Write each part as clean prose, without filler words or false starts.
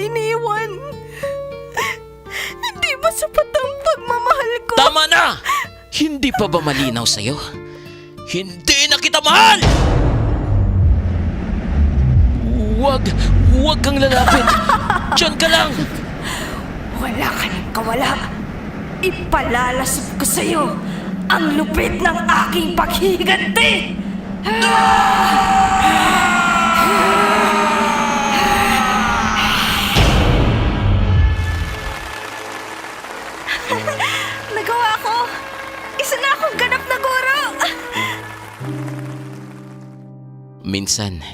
iniwan. Hindi ba sapat ang pagmamahal ko? Tama na! Hindi pa ba malinaw sa'yo? Hindi na kita mahal! Huwag kang lalapit. Diyan ka lang. Wala ka nang kawala. Ipalalasap ko sa'yo ang lupit ng aking paghihiganti! Nagawa ko! Isa na akong ganap na guro! Minsan,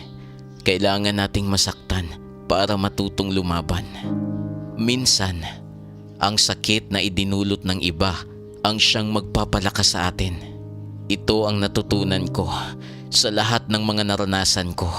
kailangan nating masaktan para matutong lumaban. Minsan, ang sakit na idinulot ng iba ang siyang magpapalakas sa atin. Ito ang natutunan ko sa lahat ng mga naranasan ko.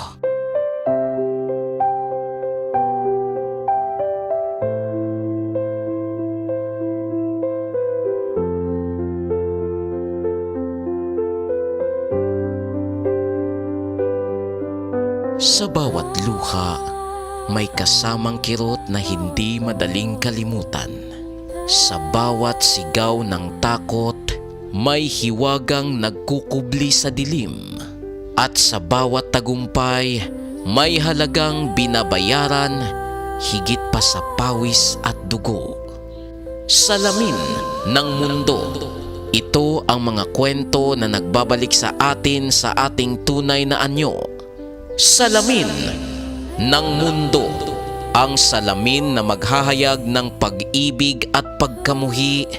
Sa bawat luha, may kasamang kirot na hindi madaling kalimutan. Sa bawat sigaw ng takot, may hiwagang nagkukubli sa dilim. At sa bawat tagumpay, may halagang binabayaran higit pa sa pawis at dugo. Salamin ng mundo. Ito ang mga kwento na nagbabalik sa atin sa ating tunay na anyo. Salamin ng mundo. Ang salamin na maghahayag ng pag-ibig at pagkamuhi,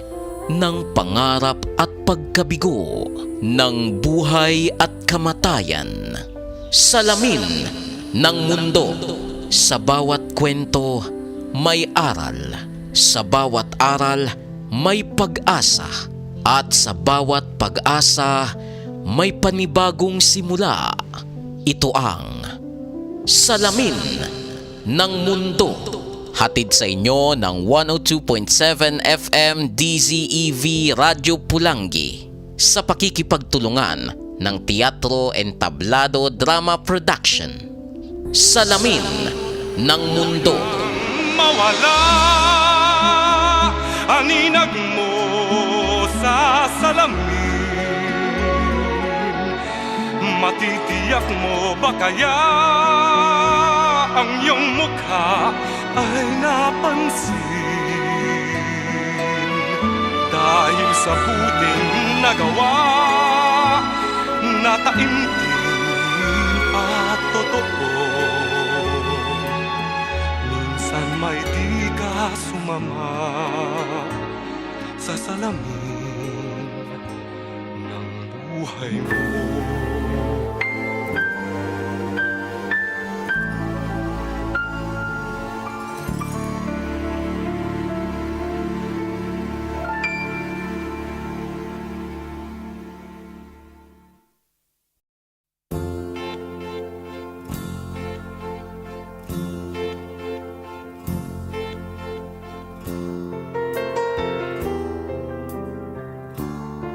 ng pangarap at pagkabigo, ng buhay at kamatayan. Salamin ng mundo. Sa bawat kwento, may aral. Sa bawat aral, may pag-asa. At sa bawat pag-asa, may panibagong simula. Ito ang Salamin ng Mundo. Hatid sa inyo ng 102.7 FM DZEV Radyo Pulangi sa pakikipagtulungan ng Teatro Entablado Drama Production. Salamin ng Mundo. Mawala aninag mo sa salamin. Matitiyak mo ba kaya ang iyong mukha ay napansin? Dahil sa buting nagawa, nataimtim at totoo. Minsan may di ka sumama sa salamin ng buhay mo.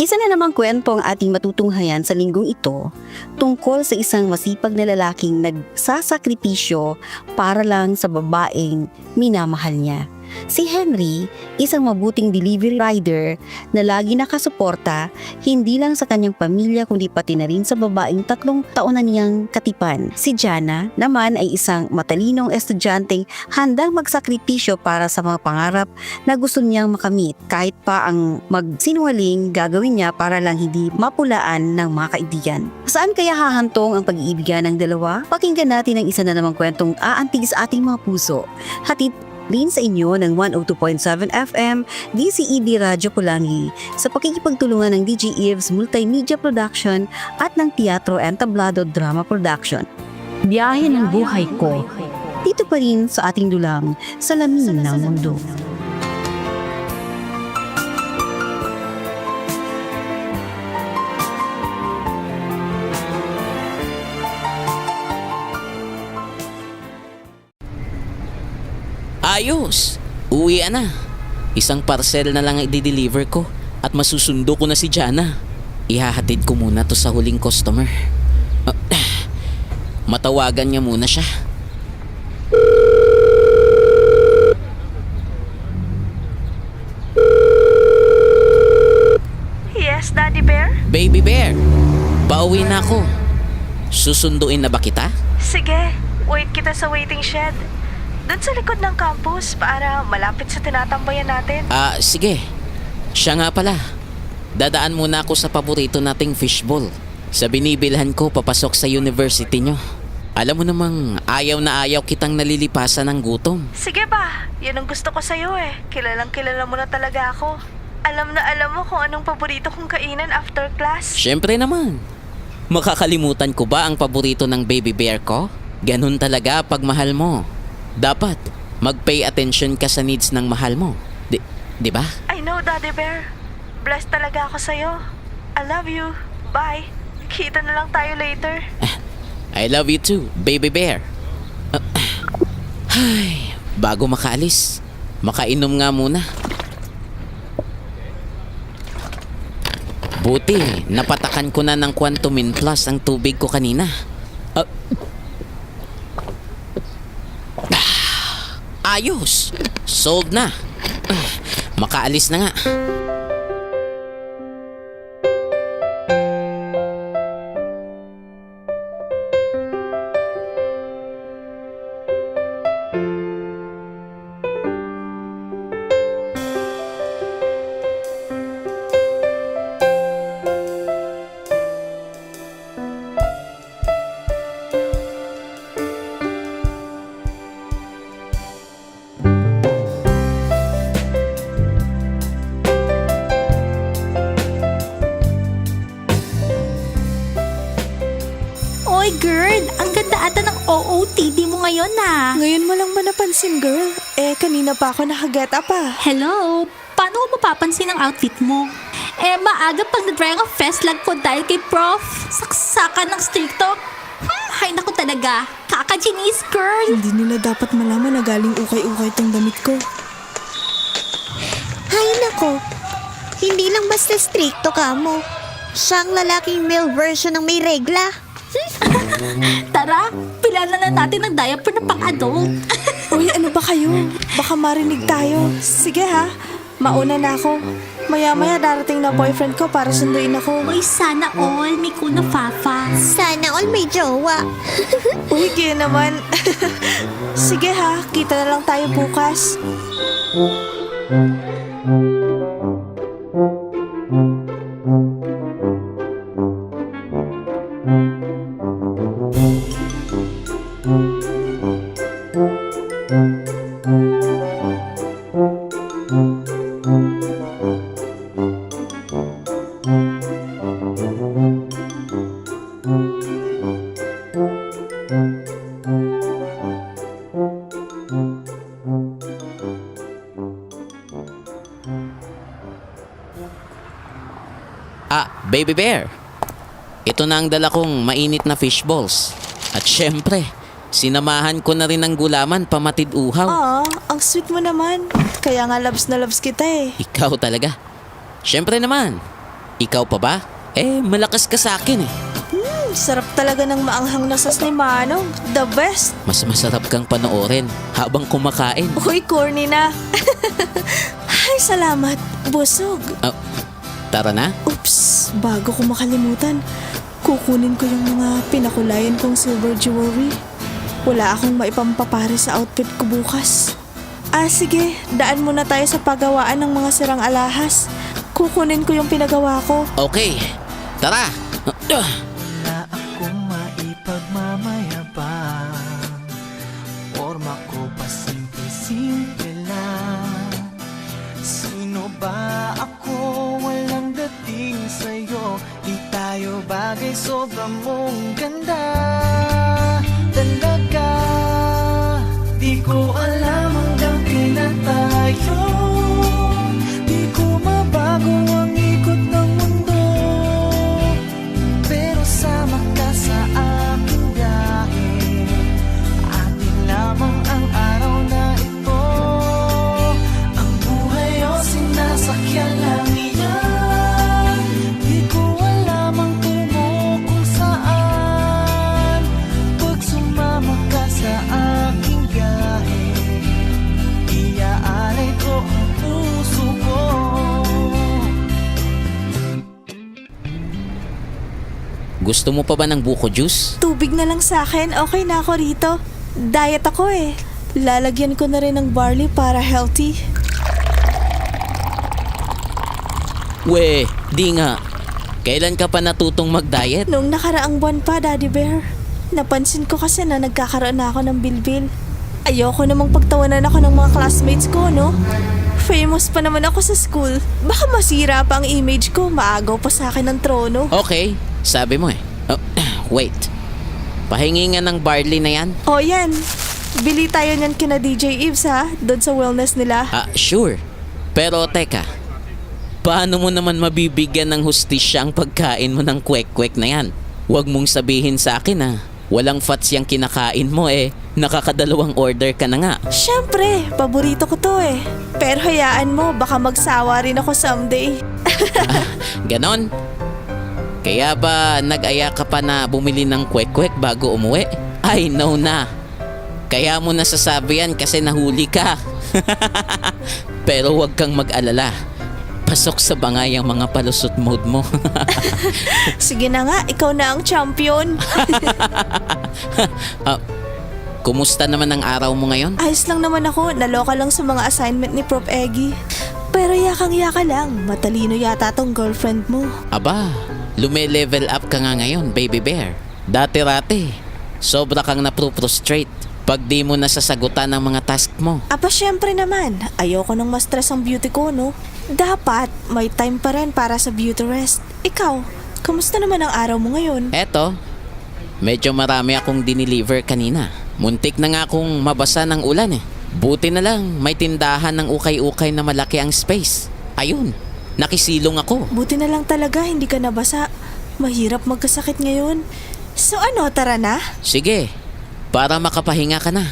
Isa na namang kwento ang ating matutunghayan sa linggong ito tungkol sa isang masipag na lalaking nagsasakripisyo para lang sa babaeng minamahal niya. Si Henry, isang mabuting delivery rider na lagi nakasuporta hindi lang sa kanyang pamilya kundi pati na rin sa babaeng 3 taon na niyang katipan. Si Jana naman ay isang matalinong estudyanteng handang magsakripisyo para sa mga pangarap na gusto niyang makamit. Kahit pa ang magsinungaling, gagawin niya para lang hindi mapulaan ng mga kaibigan. Saan kaya hahantong ang pag-iibigan ng dalawa? Pakinggan natin ang isa na namang kwentong aantig sa ating mga puso. Hatid din sa inyo ng 102.7 FM DZEV Radyo Pulangi sa pakikipagtulungan ng DJ Eves Multimedia Production at ng Teatro Entablado Drama Production. Biyahe ng buhay ko. Dito pa rin sa ating dulang Salamin ng Mundo. Ayos! Uwi na. Isang parcel na lang i-deliver ko at masusundo ko na si Jana. Ihahatid ko muna to sa huling customer. Matawagan niya muna siya. Baby Bear, pauwi na ako. Susunduin na ba kita? Sige, wait kita sa waiting shed. Doon sa likod ng campus para malapit sa tinatambayan natin. Sige. Siya nga pala. Dadaan muna ako sa paborito nating fishball. Sa binibilhan ko papasok sa university nyo. Alam mo namang ayaw na ayaw kitang nalilipasan ng gutom. Sige ba, yan ang gusto ko sa'yo eh. Kilalang kilala mo na talaga ako. Alam na alam mo kung anong paborito kong kainan after class. Siyempre naman. Makakalimutan ko ba ang paborito ng baby bear ko? Ganun talaga pag mahal mo. Dapat mag-pay attention ka sa needs ng mahal mo. Di ba? I know, Daddy Bear. Blessed talaga ako sa'yo. I love you. Bye. Kita na lang tayo later. I love you too, baby bear. Ay, bago makaalis, makainom nga muna. Buti, napatakan ko na ng Quantumin Plus ang tubig ko kanina. Ayos! Sold na. Makaalis na nga. Oy girl, ang ganda ata ng OOTD mo ngayon ah. Ngayon mo lang ba napansin, girl? Kanina pa ako nakaget up ah. Hello, paano ko mapapansin ang outfit mo? Maaga pag na-dry ang fest lag ko dahil kay prof. Saksakan ng stricto. Hay naku talaga, kakajinis girl. Hindi nila dapat malaman na galing ukay-ukay tong damit ko. Hay nako, hindi lang basta stricto ka mo. Siyang lalaking male version ng may regla. Tara, pilanan na natin ng diaper na pang-adult. Uy, ano ba kayo? Baka marinig tayo. Sige ha, mauna na ako. Maya-maya darating na boyfriend ko para sunduin ako. Uy, sana all may kuna fafa. Sana all may jowa. Uy, gaya naman. Sige ha, kita na lang tayo bukas. Baby bear. Ito na ang dala kong mainit na fishballs. At syempre, sinamahan ko na rin ng gulaman pamatid uhaw. Ang sweet mo naman. Kaya nga loves na loves kita eh. Ikaw talaga. Syempre naman. Ikaw pa ba? Malakas ka sa akin eh. Sarap talaga ng maanghang na sauce ni Manong. The best. Mas masarap kang panoorin habang kumakain. Uy, corny na. Ay, salamat. Busog. Tara na. Oops, bago ko makalimutan, kukunin ko yung mga pinakulayan kong silver jewelry. Wala akong maipampapare sa outfit ko bukas. Sige, daan muna tayo sa pagawaan ng mga sirang alahas. Kukunin ko yung pinagawa ko. Okay, tara. Wala akong maipagmamayabang. Forma ko pa simple-simple lang. Sino ba ako? Walang dating sa'yo. Di tayo bagay, sobrang mong ganda. Talaga, di ko alam hanggang kailan tayo. Di ko mabago ang ikot ng mundo. Pero sama ka sa aking biyahe. Atin lamang ang araw na ito. Ang buhay o sinasakyan lang iyan. Di ko alam ang tungo kung saan. Pag sumama ka sa aking biyahe, iaalay ko ang puso ko. Gusto mo pa ba ng buko juice? Tubig na lang sa akin, okay na ako rito. Diet ako eh. Lalagyan ko na rin ng barley para healthy. We, di nga. Kailan ka pa natutong mag-diet? Noong nakaraang buwan pa, Daddy Bear. Napansin ko kasi na nagkakaroon na ako ng bilbil. Ayoko namang pagtawanan ako ng mga classmates ko, no? Famous pa naman ako sa school. Baka masira pa ang image ko, maagaw pa sa akin ng trono. Okay, sabi mo eh. Oh, wait. Pahingi nga ng barley na yan? O yan, bili tayo niyan kina DJ Eves ha, doon sa wellness nila. Sure. Pero teka, paano mo naman mabibigyan ng hustisya ang pagkain mo ng kwek-kwek na yan? Huwag mong sabihin sa akin walang fats yung kinakain mo nakakadalawang order ka na nga. Siyempre, paborito ko to eh. Pero hayaan mo, baka magsawa rin ako someday. Ganon? Kaya ba nag-aya ka pa na bumili ng kwek-kwek bago umuwi? Ay, no na. Kaya mo nasasabi yan kasi nahuli ka. Pero huwag kang mag-alala. Pasok sa bangay ang mga palusot mode mo. Sige na nga, ikaw na ang champion. Kumusta naman ang araw mo ngayon? Ayos lang naman ako, naloka lang sa mga assignment ni Prof. Eggy. Pero yakang-yaka lang, matalino yata tong girlfriend mo. Aba, lume-level up ka nga ngayon, baby bear. Dati-rati, sobra kang napro-prostrate pag di mo nasasagutan ang mga task mo. Aba syempre naman, ayoko nang ma-stress ang beauty ko, no? Dapat may time pa rin para sa beauty rest. Ikaw, kamusta naman ang araw mo ngayon? Eto, medyo marami akong dineliver kanina. Muntik na nga akong mabasa ng ulan Buti na lang, may tindahan ng ukay-ukay na malaki ang space. Ayun, nakisilong ako. Buti na lang talaga, hindi ka nabasa. Mahirap magkasakit ngayon. So ano, tara na? Sige, para makapahinga ka na.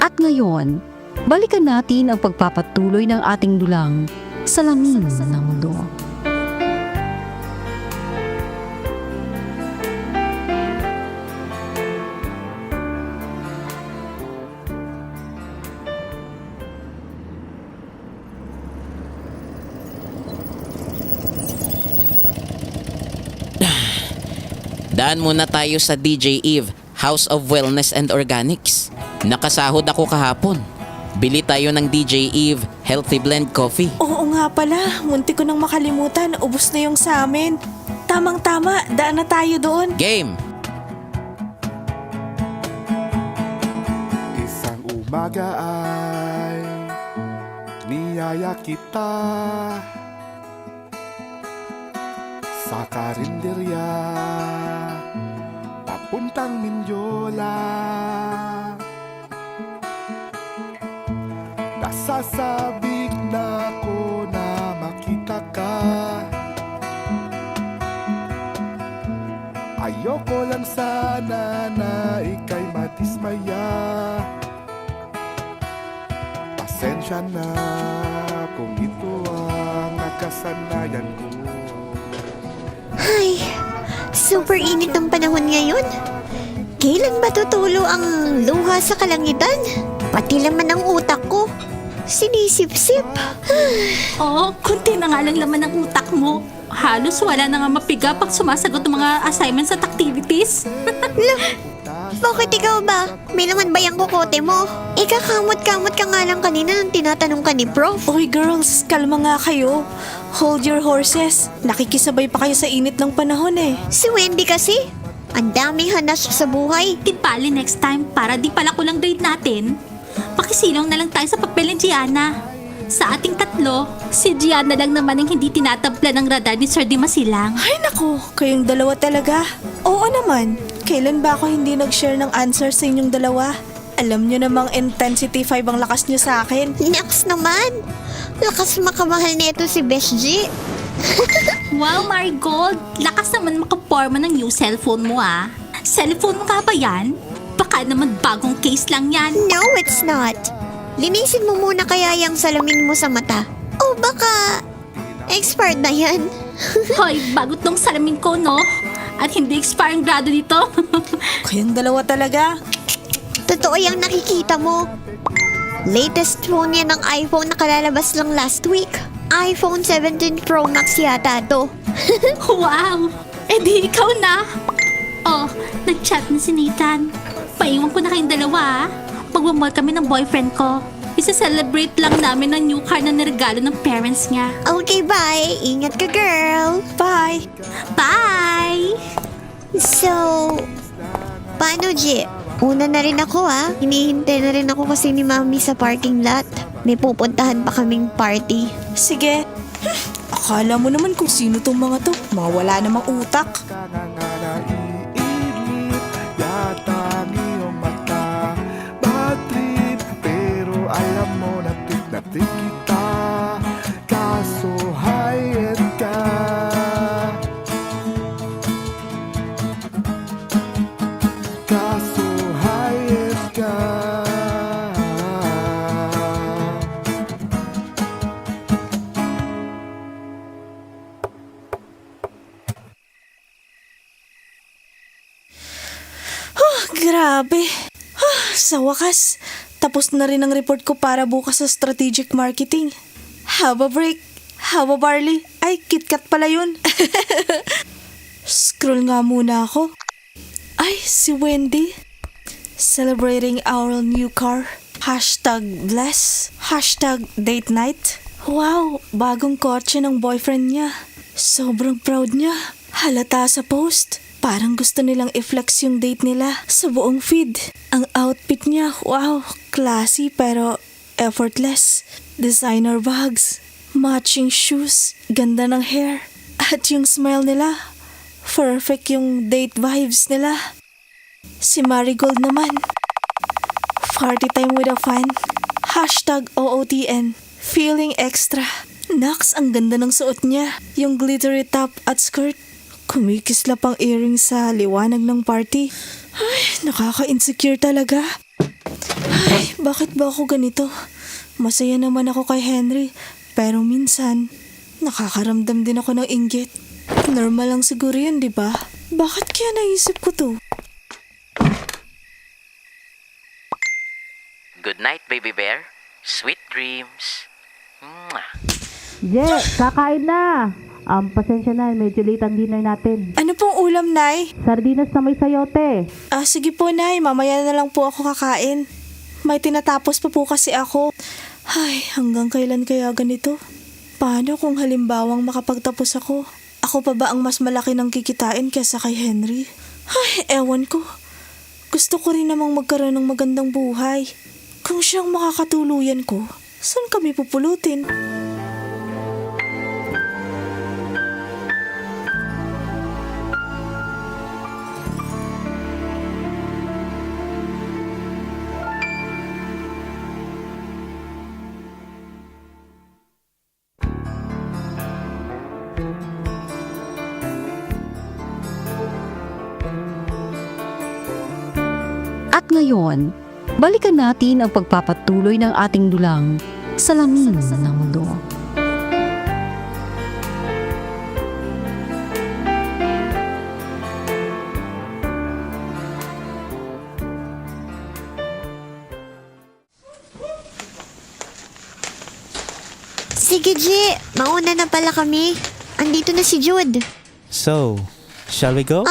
At ngayon, balikan natin ang pagpapatuloy ng ating dulang Salamin ng Mundo. Daan muna tayo sa DJ Eve, House of Wellness and Organics. Nakasahod ako kahapon. Bili tayo ng DJ Eve Healthy Blend Coffee. Oo nga pala, munti ko nang makalimutan. Ubus na yung sa amin. Tamang-tama, daan na tayo doon. Game! Isang umaga ay niyaya kita sa karinderya papuntang Mindiola. Nasasabik na ako na makita ka. Ayoko lang sana na ika'y madismaya. Pasensya na kung ito ang nakasanayan ko. Ay, super init ng panahon ngayon. Kailan ba tutulo ang luha sa kalangitan? Pati laman ng utak ko. Sinisip-sip. Oo, konti na nga lang laman ng utak mo. Halos wala na nga mapiga pag sumasagot ng mga assignments at activities. Bakit ikaw ba? May laman ba yung kukote mo? Ikakamot-kamot ka nga lang kanina nung tinatanong ka ni Prof. Oy girls, kalma nga kayo. Hold your horses. Nakikisabay pa kayo sa init ng panahon Si Wendy kasi, ang daming hanas sa buhay. Di bali next time, para di pala kulang grade natin, pakisilong na lang tayo sa papel ni Gianna. Sa ating tatlo, si Gianna lang naman ang hindi tinatabla ng radar ni Sir Dimasilang. Ay nako, kayong dalawa talaga. Oo naman, kailan ba ako hindi nag-share ng answer sa inyong dalawa? Alam nyo namang intensity 5 ang lakas nyo sa akin. Next naman, lakas makamahal nito si Besh G. Wow, Marigold! Lakas naman makaporma ng new cellphone mo Cellphone mo nga ba yan? Baka naman bagong case lang yan. No, it's not. linisin mo muna kaya yung salamin mo sa mata. O baka expired na yan. Hoy, bago tong salamin ko, no? At hindi expiring grado dito. Kayong dalawa talaga. Totoo yung nakikita mo. Latest phone yan ng iPhone na kalalabas lang last week. iPhone 17 Pro Max yata to. Wow! Eh di ikaw na. Oh, nag-chat na si Nathan. Paiwan ko na kayong dalawa, ah. Magmamall kami ng boyfriend ko. Isa-celebrate lang namin ang new car na niregalo ng parents niya. Okay, bye. Ingat ka, girl. Bye! Bye! So, paano, G? Una na rin ako, ha? Hinihintay na rin ako kasi ni Mami sa parking lot. May pupuntahan pa kaming party. Sige. Akala mo naman kung sino tong mga to. Mga wala namang utak. Naiinip yata ang iyong mata. Bad trip, pero alam mo na kita. Kaso hayat ka. Kaso hayat ka. Grabe. Sa wakas, tapos na rin ang report ko para bukas sa strategic marketing. Have a break. Have a barley. Ay, KitKat pala yun. Scroll nga muna ako. Ay, si Wendy. Celebrating our new car. #bless. #date night. Wow, bagong kotse ng boyfriend niya. Sobrang proud niya. Halata sa post. Parang gusto nilang i-flex yung date nila sa buong feed. Ang outfit niya, wow, classy pero effortless. Designer bags, matching shoes, ganda ng hair. At yung smile nila, perfect yung date vibes nila. Si Marigold naman, party time with a fan. #OOTN, feeling extra. Naks, ang ganda ng suot niya. Yung glittery top at skirt. Kumikislap ang earrings sa liwanag ng party. Ay, nakaka-insecure talaga. Ay, bakit ba ako ganito? Masaya naman ako kay Henry, pero minsan, nakakaramdam din ako ng inggit. Normal lang siguro yun, di ba? Bakit kaya naisip ko to? Good night, baby bear. Sweet dreams. Mwah. Je, kakain na. Pasensya na, medyo late ang dinner natin. Ano pong ulam, Nay? Sardinas na may sayote. Sige po, Nay. Mamaya na lang po ako kakain. May tinatapos pa po kasi ako. Ay, hanggang kailan kaya ganito? Paano kung halimbawang makapagtapos ako? Ako pa ba ang mas malaki ng kikitain kesa kay Henry? Ay, ewan ko. Gusto ko rin namang magkaroon ng magandang buhay. Kung siyang makakatuluyan ko, saan kami pupulutin? At ngayon, balikan natin ang pagpapatuloy ng ating dulang Salamin ng Mundo. Sige, G. Mauna na pala kami. Andito na si Jude. So, shall we go?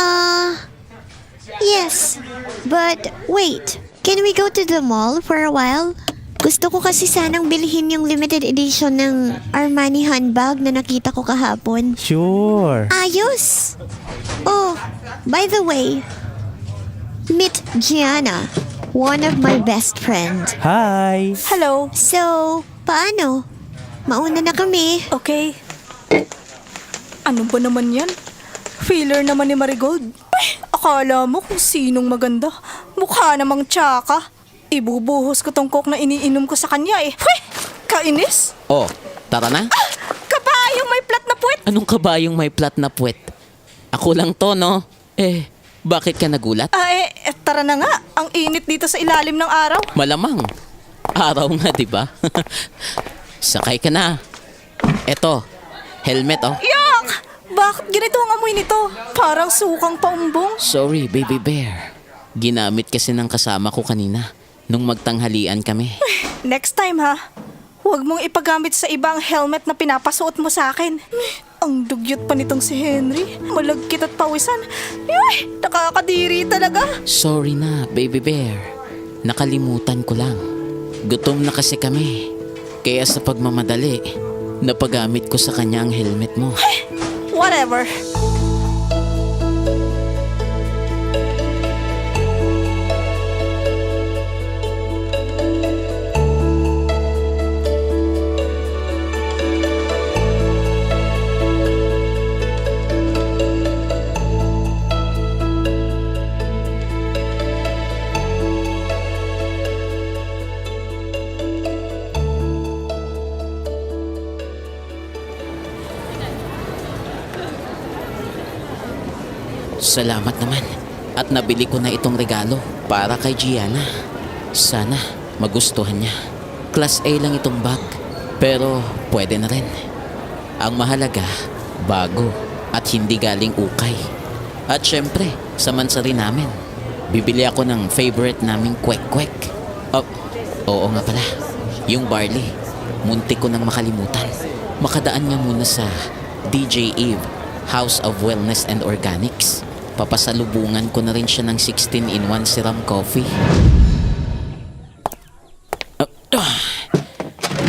Yes. But wait. Can we go to the mall for a while? Gusto ko kasi sanang bilhin yung limited edition ng Armani handbag na nakita ko kahapon. Sure. Ayos! Oh, by the way, meet Gianna, one of my best friend. Hi. Hello. So, paano? Mauna na kami. Okay. Ano ba naman yan? Filler naman ni Marigold. Ay, akala mo kung sinong maganda. Mukha namang tsaka. Ibubuhos ko tong coke na iniinom ko sa kanya eh. Huy! Kainis? Oh, tara na. Kabayong may plat na puwet! Anong kabayong may plat na puwet? Ako lang to, no? Bakit ka nagulat? Tara na nga. Ang init dito sa ilalim ng araw. Malamang. Araw nga, di ba? Sakay ka na. Eto, helmet oh. Yak! Bakit ganito ang amoy nito? Parang sukang paumbong. Sorry, baby bear. Ginamit kasi ng kasama ko kanina nung magtanghalian kami. Next time ha, huwag mong ipagamit sa ibang helmet na pinapasuot mo sa akin. Ang dugyot pa nitong si Henry. Malagkit at pawisan. Ay, nakakadiri talaga. Sorry na, baby bear. Nakalimutan ko lang. Gutom na kasi kami. Kaya sa pagmamadali, napagamit ko sa kanya ang helmet mo. Whatever. Salamat naman. At nabili ko na itong regalo para kay Gianna. Sana magustuhan niya. Class A lang itong bag, pero pwede na rin. Ang mahalaga, bago at hindi galing ukay. At syempre, sa mansari namin, bibili ako ng favorite naming kwek-kwek. Oh, oo nga pala, yung barley. Muntik ko nang makalimutan. Makadaan nga muna sa DJ Eve, House of Wellness and Organics. Papasalubungan ko na rin siya ng 16-in-1 serum coffee.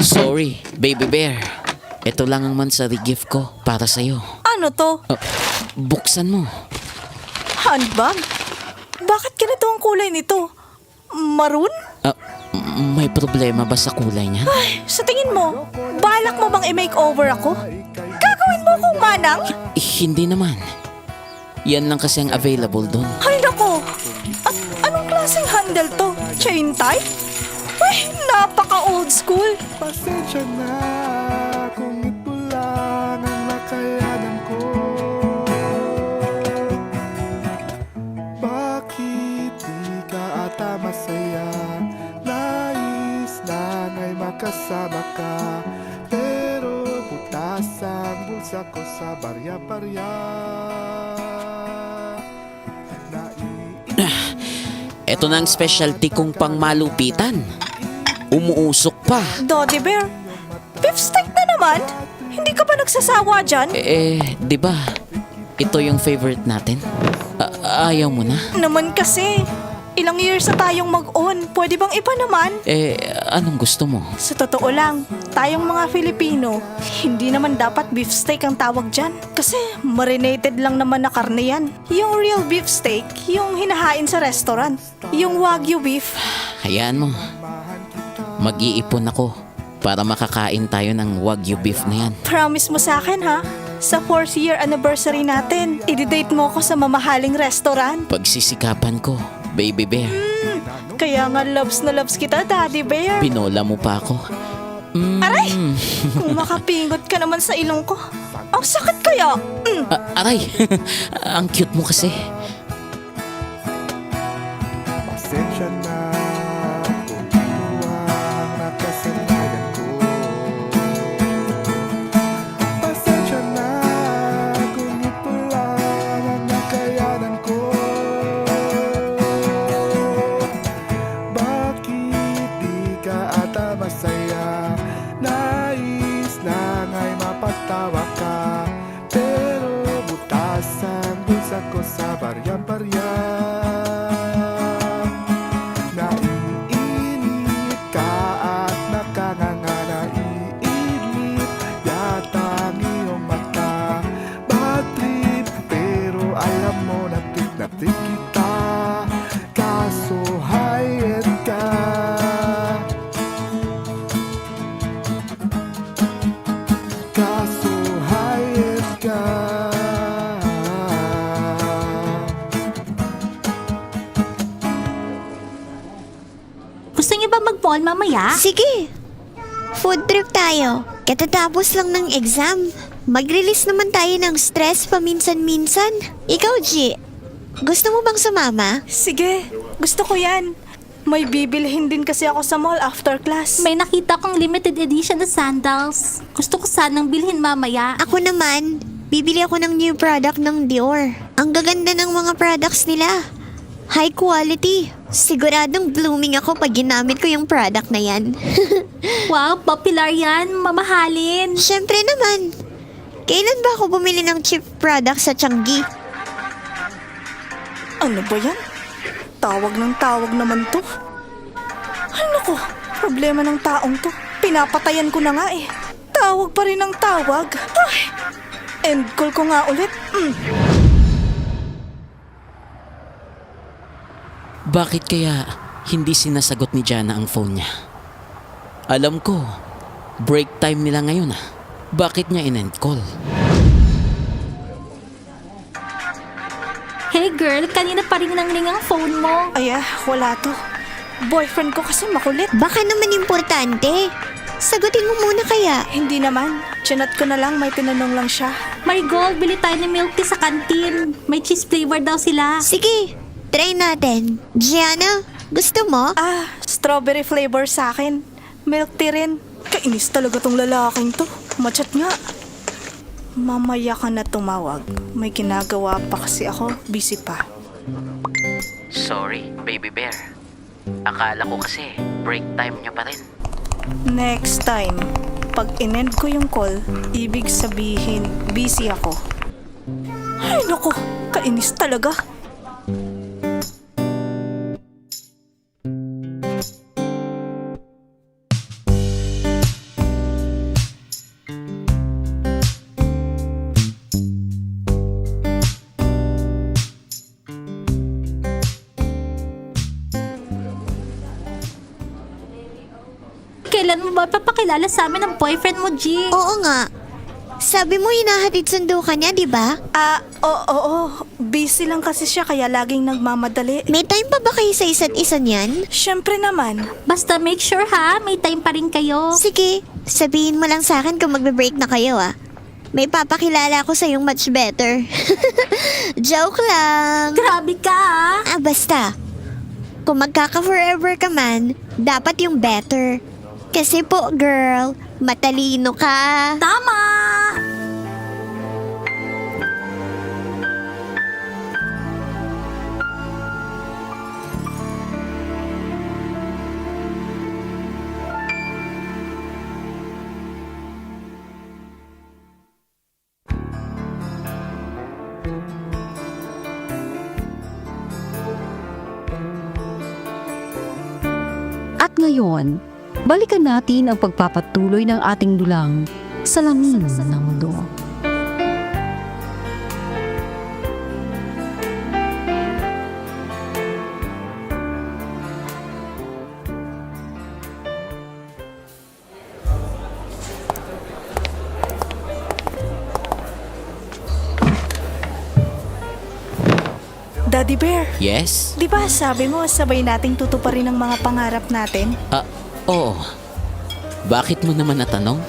Sorry, baby bear. Ito lang ang mansari gift ko para sa'yo. Ano to? Buksan mo. Handbag? Bakit ganito ang kulay nito? Maroon? May problema ba sa kulay niya? Ay, sa tingin mo, balak mo bang i-makeover ako? Gagawin mo akong manang? Hindi naman. Yan lang kasi ang available doon. Ay nako! At anong klaseng handle to? Chain type? Ay, napaka-old school! Pasensya na kung ito lang ang nakayanan ko. Bakit di ka ata masaya? Nais lang ay makasama ka, pero butas ang bulsa ko sa barya-barya. Ito na ang specialty kong pangmalupitan. Umuusok pa. Doddy Bear, beef steak na naman? Hindi ka ba nagsasawa dyan? Di ba? Ito yung favorite natin. Ayaw mo na? Naman kasi, ilang years na tayong mag-on. Pwede bang iba naman? Anong gusto mo? Sa totoo lang, tayong mga Filipino, hindi naman dapat beef steak ang tawag dyan. Kasi marinated lang naman na karne yan. Yung real beef steak, yung hinahain sa restaurant. Yung Wagyu beef. Hayaan mo. Mag-iipon ako para makakain tayo ng Wagyu beef na yan. Promise mo sa akin ha? Sa 4th year anniversary natin, i-date mo ako sa mamahaling restaurant. Pagsisikapan ko, baby bear. Kaya nga loves na loves kita, Daddy Bear. Pinola mo pa ako. Aray! Kung makapingot ka naman sa ilong ko. Ang sakit kaya! Aray! Ang cute mo kasi. Pasensya na kung ito ang nakasanayan ko. Pasensya na kung ito lang ang nakayanan ko. Bakit di ka ata masaya? Nais lang ay mapatawa ka, pero butas ang bulsa ko sa barya-barya. Naiinip ka at nakanganga, naiinip yata ang iyong mata. Bad trip, pero alam mo na tik kita, kaso hayat ka. Kaso hayat ka. Gusto niyo ba mag-mall mamaya? Sige. Food trip tayo. Katatapos lang ng exam. Mag-release naman tayo ng stress paminsan-minsan. Ikaw, G, gusto mo bang sumama? Sige, gusto ko yan. May bibilhin din kasi ako sa mall after class. May nakita kong limited edition na sandals. Gusto ko sanang bilhin mamaya. Ako naman, bibili ako ng new product ng Dior. Ang gaganda ng mga products nila. High quality. Siguradong blooming ako pag ginamit ko yung product na yan. Wow, popular yan. Mamahalin. Siyempre naman. Kailan ba ako bumili ng cheap product sa Changi? Ano ba yan? Tawag ng tawag naman to. Ay naku, problema ng taong to. Pinapatayan ko na nga eh. Tawag pa rin ng tawag. Ay, end call ko nga ulit. Bakit kaya hindi sinasagot ni Jana ang phone niya? Alam ko, break time nila ngayon ah. Bakit niya in-end call? Hey girl, kanina pa rin nang-ring ang phone mo. Ay wala to. Boyfriend ko kasi makulit. Baka naman importante. Sagutin mo muna kaya. Hindi naman. Chinat ko na lang, may tinanong lang siya. Marigold, bili tayo ng milk tea sa kantin. May cheese flavor daw sila. Sige, try natin. Gianna, gusto mo? Strawberry flavor sa akin. Milk tea rin. Kainis talaga tong lalaking to. Machat nga. Mamaya ka na tumawag. May ginagawa pa kasi ako. Busy pa. Sorry, baby bear. Akala ko kasi break time niya pa rin. Next time, pag in-end ko yung call, ibig sabihin, busy ako. Ay naku, kainis talaga. Kailan mo ba papakilala sa amin ang boyfriend mo, G? Oo nga. Sabi mo hinahatid sundo ka niya, di ba? Oo. Busy lang kasi siya kaya laging nagmamadali. May time pa ba kayo sa isa't isa niyan? Siyempre naman. Basta make sure ha, may time pa rin kayo. Sige, sabihin mo lang sa akin kung magbe-break na kayo ah. May papakilala ako sa yung much better. Joke lang. Grabe ka ah. Basta. Kung magkaka-forever ka man, dapat yung better. Kasi po, girl, matalino ka. Tama! At ngayon, balikan natin ang pagpapatuloy ng ating dulang Salamin ng Mundo. Daddy Bear, Yes? di ba sabi mo sabay nating tutuparin ang mga pangarap natin? Oo. Bakit mo naman natanong?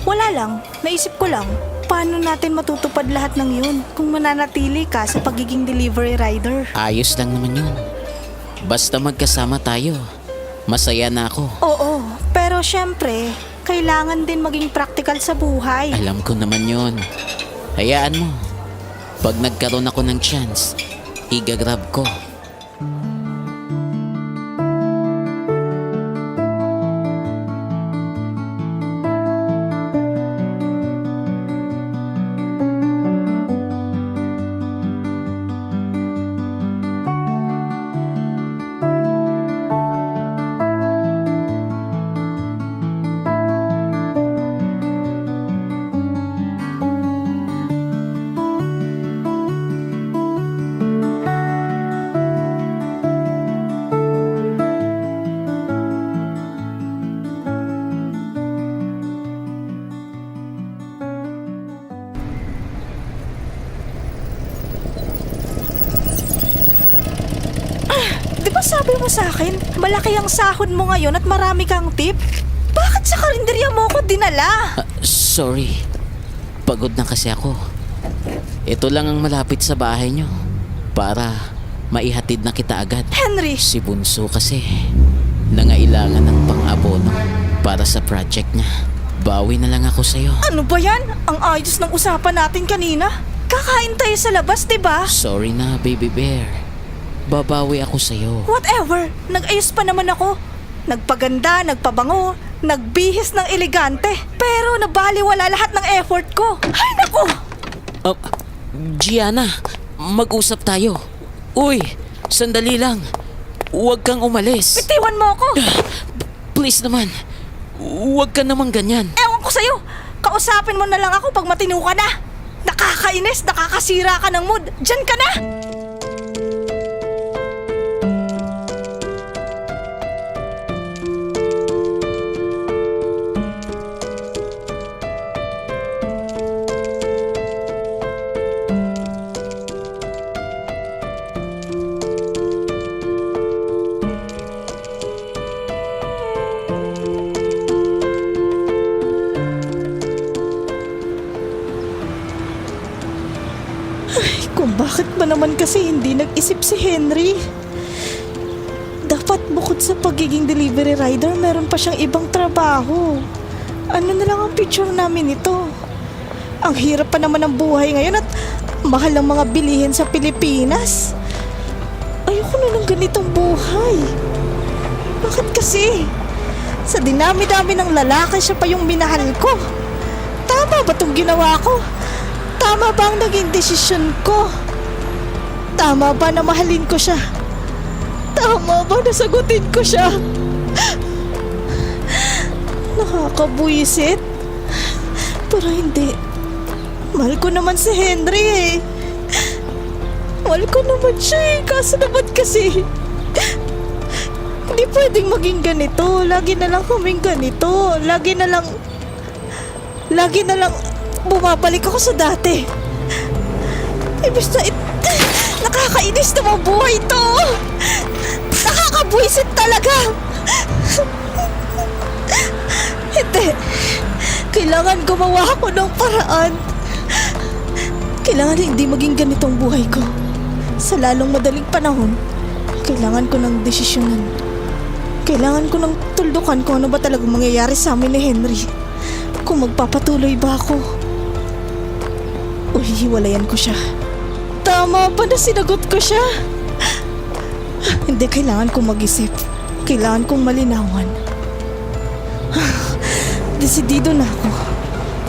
Wala lang. Naisip ko lang. Paano natin matutupad lahat ng yun kung mananatili ka sa pagiging delivery rider? Ayos lang naman yun. Basta magkasama tayo. Masaya na ako. Oo, pero syempre, kailangan din maging practical sa buhay. Alam ko naman yun. Hayaan mo. Pag nagkaroon ako ng chance, igagrab ko. Di ba sabi mo sa akin, malaki ang sahod mo ngayon at marami kang tip? Bakit sa karinderya mo ako dinala? Sorry. Pagod na kasi ako. Ito lang ang malapit sa bahay nyo. Para maihatid na kita agad. Henry! Si Bunso kasi nangailangan ng pang-abono para sa project niya. Bawi na lang ako sa'yo. Ano ba yan? Ang ayos ng usapan natin kanina. Kakain tayo sa labas, diba? Sorry na, baby bear. Babawi ako sa'yo. Whatever. Nag-ayos pa naman ako. Nagpaganda, nagpabango, nagbihis ng elegante. Pero nabaliwala lahat ng effort ko. Ay, naku! Gianna, mag-usap tayo. Uy, sandali lang. Huwag kang umalis. Bitiwan mo ako! Please naman. Huwag ka namang ganyan. Ewan ko sa'yo. Kausapin mo na lang ako pag matino ka na. Nakakainis, nakakasira ka ng mood. Diyan ka na! Kung bakit ba naman kasi hindi nag-isip si Henry? Dapat bukod sa pagiging delivery rider, meron pa siyang ibang trabaho. Ano na lang ang future namin ito? Ang hirap pa naman ng buhay ngayon at mahal ang mga bilihin sa Pilipinas. Ayoko na ng ganitong buhay. Bakit kasi? Sa dinami-dami ng lalaki, siya pa yung minahal ko. Tama ba itong ginawa ko? Tama ba ang naging desisyon ko? Tama ba na mahalin ko siya? Tama ba na sagutin ko siya? Nakakabuisit. Pero hindi. Mahal ko naman si Henry eh. Mahal ko naman siya eh. Kaso naman kasi hindi pwedeng maging ganito. Lagi na lang kaming ganito. Lagi na lang bumabalik ako sa dati. Ibig na nakakainis na mabuhay to. Nakakabuisit talaga. Hindi. Kailangan gumawa ako ng paraan. Kailangan hindi maging ganitong buhay ko. Sa lalong madaling panahon, kailangan ko ng desisyonan. Kailangan ko ng tuldukan kung ano ba talagang mangyayari sa amin ni Henry. Kung magpapatuloy ba ako o hihiwalayan ko siya. Tama ba na sinagot ko siya? Hindi, kailangan kong mag-isip. Kailangan kong malinawan. Desidido na ako.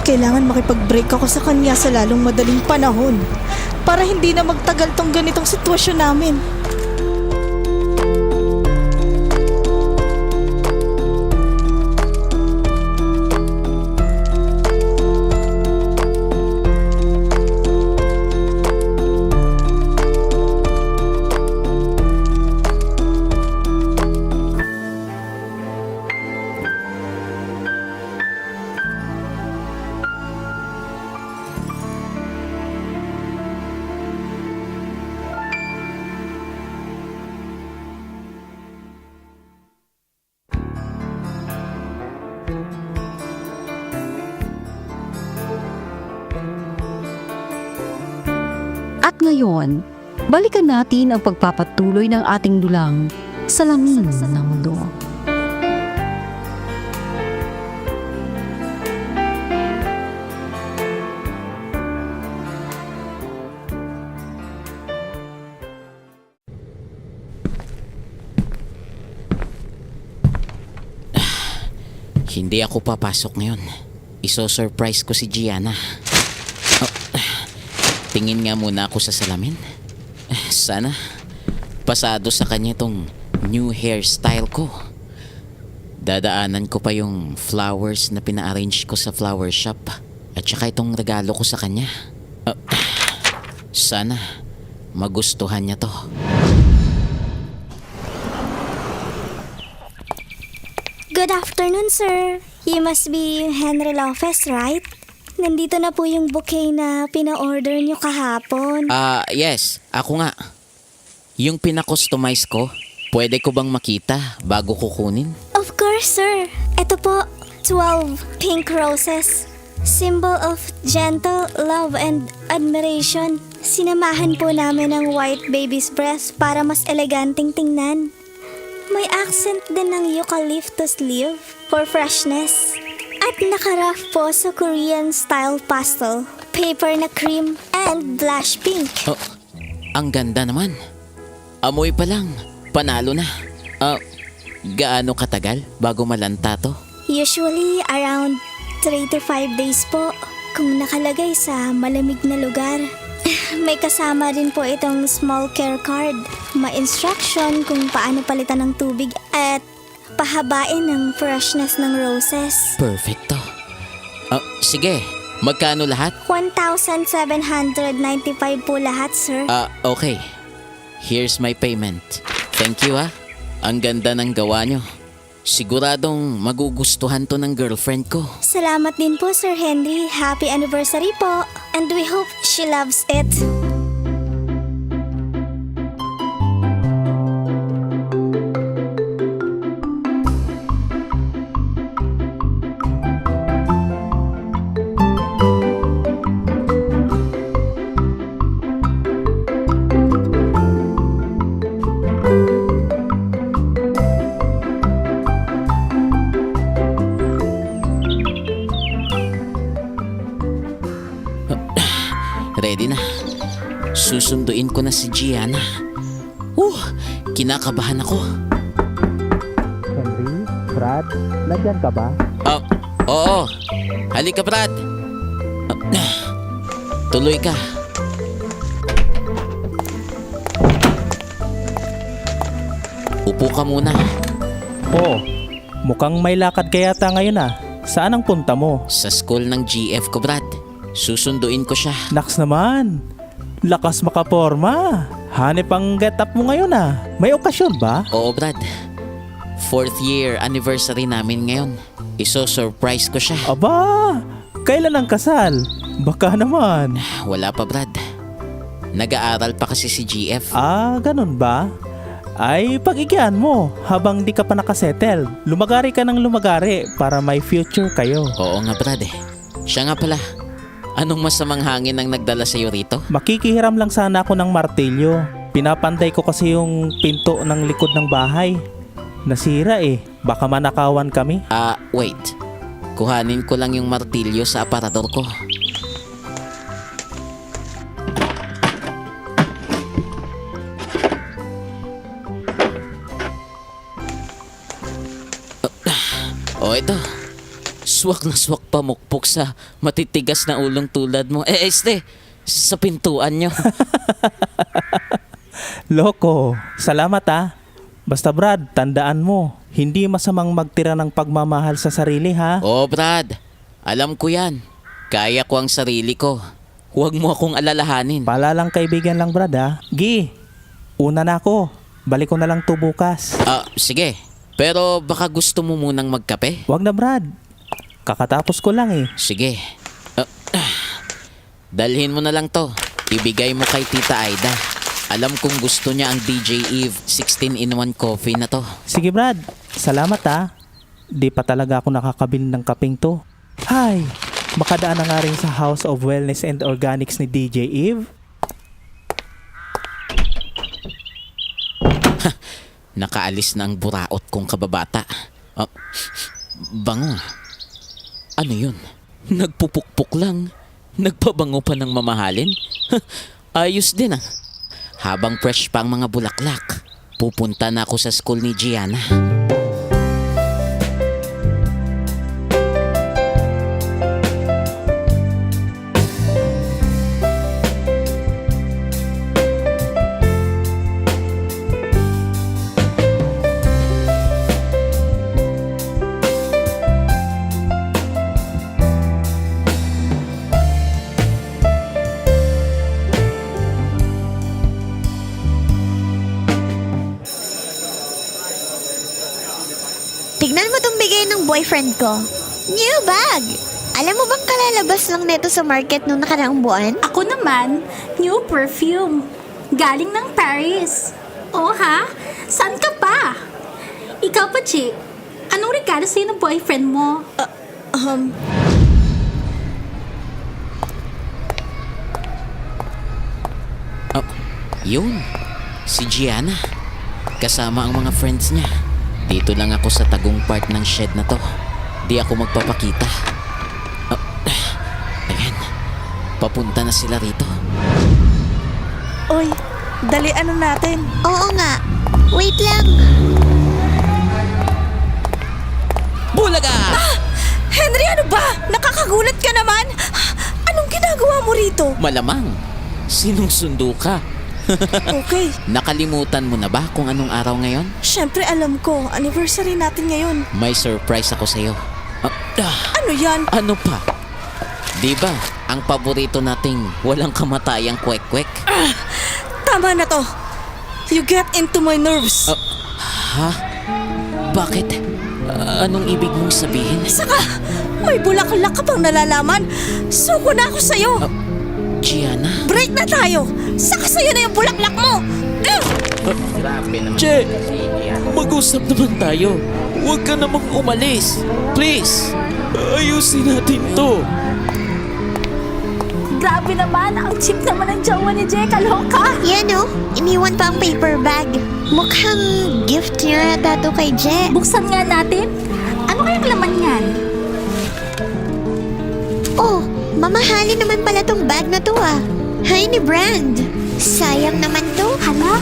Kailangan makipag-break ako sa kanya sa lalong madaling panahon para hindi na magtagal tong ganitong sitwasyon namin. At ngayon, balikan natin ang pagpapatuloy ng ating dulang Salamin ng Mundo. Hindi ako papasok ngayon. Iso-surprise ko si Gianna. Tingin nga muna ako sa salamin. Sana pasado sa kanya itong new hairstyle ko. Dadaanan ko pa yung flowers na pina-arrange ko sa flower shop at saka itong regalo ko sa kanya. Sana magustuhan niya to. Good afternoon, sir. You must be Henry Lopez, right? Nandito na po yung bouquet na pina-order nyo kahapon. Yes. Ako nga. Yung pina-customize ko, pwede ko bang makita bago kukunin? Of course, sir. Ito po, 12 pink roses. Symbol of gentle love and admiration. Sinamahan po namin ang white baby's breath para mas eleganteng tingnan. May accent din ng eucalyptus leaf for freshness. At nakaraf po sa Korean style pastel, paper na cream, and blush pink. Oh, ang ganda naman. Amoy pa lang, panalo na. Gaano katagal bago malanta to? Usually around 3 to 5 days po kung nakalagay sa malamig na lugar. May kasama din po itong small care card. May instruction kung paano palitan ng tubig at pahabain ng freshness ng roses. Perfecto. Sige, magkano lahat? 1,795 po lahat, sir. Okay. Here's my payment. Thank you Ang ganda ng gawa nyo. Siguradong magugustuhan to ng girlfriend ko. Salamat din po, Sir Henry. Happy anniversary po. And we hope she loves it. Ready na. Susunduin ko na si Gianna. Kinakabahan ako. Henry, Brad, nandyan ka ba? Oo. Halika, Brad. Tuloy ka. Upo ka muna. Oh, mukhang may lakad ka yata ngayon Saan ang punta mo? Sa school ng GF ko, Brad. Susunduin ko siya. Naks naman, lakas makaporma. Hanip ang get up mo ngayon May okasyon ba? Oo, Brad. 4th year anniversary namin ngayon. Iso-surprise ko siya. Aba, kailan ang kasal? Baka naman. Wala pa, Brad. Nag-aaral pa kasi si GF. Ganun ba? Ay, pag-igyan mo habang di ka pa nakasettle. Lumagari ka ng lumagari para may future kayo. Oo nga, Brad Siya nga pala. Anong masamang hangin ang nagdala sa'yo rito? Makikihiram lang sana ako ng martilyo. Pinapantay ko kasi yung pinto ng likod ng bahay. Nasira Baka manakawan kami. Wait. Kuhanin ko lang yung martilyo sa aparador ko. Ito. Swak na swak pa mukpok sa matitigas na ulong tulad mo. Sa pintuan nyo. Loko, salamat Basta Brad, tandaan mo, hindi masamang magtira ng pagmamahal sa sarili Oo, Brad. Alam ko yan. Kaya ko ang sarili ko. Huwag mo akong alalahanin. Palalang kaibigan lang Brad Gi, una na ako. Balik ko na lang to bukas. Sige. Pero baka gusto mo munang magkape? Wag na Brad. Kakatapos ko lang Sige. Dalhin mo na lang to. Ibigay mo kay Tita Aida. Alam kong gusto niya ang DJ Eve 16-in-1 coffee na to. Sige Brad, salamat Di pa talaga ako nakakabili ng kapeng to. Hay, makadaan na nga rin sa House of Wellness and Organics ni DJ Eve. Nakaalis na ang buraot kong kababata. Bango. Ano yun? Nagpupukpok lang. Nagpabango pa ng mamahalin. Ayos din Habang fresh pa ang mga bulaklak, pupunta na ako sa school ni Gianna. Tignan mo tong bigay ng boyfriend ko. New bag! Alam mo bang kalalabas lang neto sa market nung nakaraang buwan? Ako naman, new perfume. Galing ng Paris. Oh ha? Saan ka pa? Ikaw pa, Chick. Anong regalo sa'yo ng boyfriend mo? Yun, si Gianna. Kasama ang mga friends niya. Dito lang ako sa tagong part ng shed na to. Di ako magpapakita. Ayan, papunta na sila rito. Oy, dalian na natin. Oo nga. Wait lang. Bulaga! Henry, ano ba? Nakakagulat ka naman. Anong ginagawa mo rito? Malamang, sinusundo ka. Okay, Nakalimutan mo na ba kung anong araw ngayon? syempre alam ko. Anniversary natin ngayon. May surprise ako sa'yo. Ano yan? Ano pa? Di ba, ang paborito nating walang kamatayang kwek-kwek? Tama na to. You get into my nerves. Ha? Bakit? Anong ibig mong sabihin? Saka, may bulaklak ka bang nalalaman? Suko na ako sa'yo. Gianna? Break na tayo. Saka sa'yo na yung bulaklak mo. Che, mag-usap naman tayo. Huwag ka namang umalis. Please, ayusin natin to. Grabe naman, ang cheap naman ng jowa ni Jay, kaloka. Yan oh, iniwan pa ang paper bag. Mukhang gift niya yata to kay Je. Buksan nga natin. Ano kayang laman yan? Oh, mamahalin naman pala tong bag na to ah. Hay ni brand. Sayang naman to. Hala,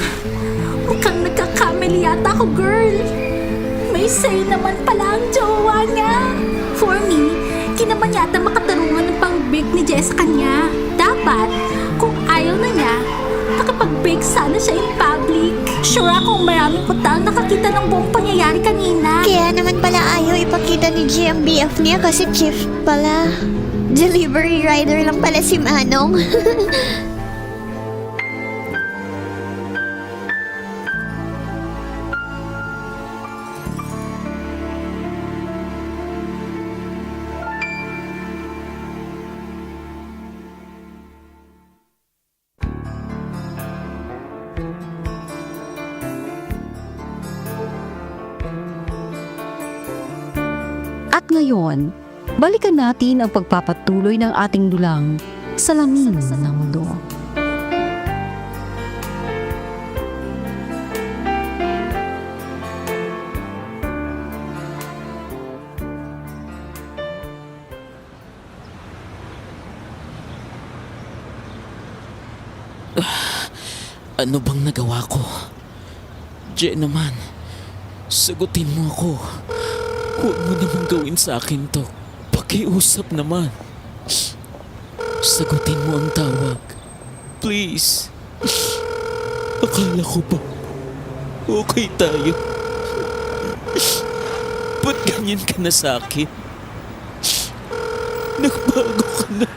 mukhang nagkakamali yata ako, girl. May say naman pala ang jowa niya. For me, di naman yata makatarungan ng pang-bake ni Jess sa kanya. Dapat, kung ayaw na niya, nakapag-bake sana siya in public. Sure akong maraming utang nakakita ng buong pangyayari kanina. Kaya naman pala ayaw ipakita ni G ang BF niya kasi chief pala. Delivery rider lang pala si Manong. At ngayon, balikan natin ang pagpapatuloy ng ating dulang Salamin ng Mundo. Ano bang nagawa ko? Je naman, sagutin mo ako. Huwag mo namang gawin sa akin to. Pakiusap naman. Sagutin mo ang tawag. Please. Akala ko ba okay tayo? Ba't ganyan ka na sa akin? Nagbago ka na.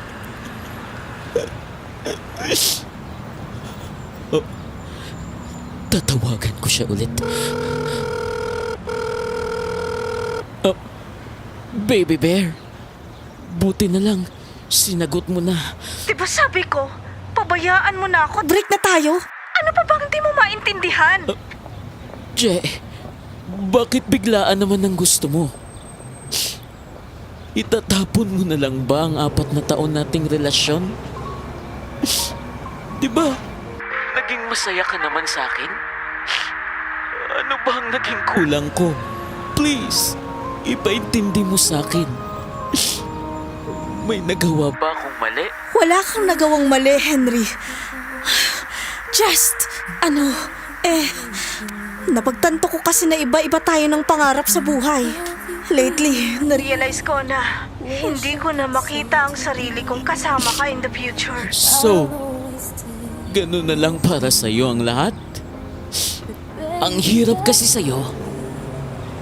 Oh, tatawagan ko siya ulit. Baby bear, buti na lang, sinagot mo na. Diba sabi ko, pabayaan mo na ako. Break na tayo. Ano pa bang di mo maintindihan? Je, bakit biglaan naman ang gusto mo? Itatapon mo na lang ba ang 4 na taon nating relasyon? Diba, naging masaya ka naman sa akin? Ano ba ang naging kulang ko? Please, ipaintindi mo sa akin. May nagawa ba akong mali? Wala kang nagawang mali, Henry. Just, napagtanto ko kasi na iba-iba tayo ng pangarap sa buhay. Lately, na-realize ko na hindi ko na makita ang sarili kong kasama ka in the future. So, ganun na lang para sa'yo ang lahat? Ang hirap kasi sa'yo.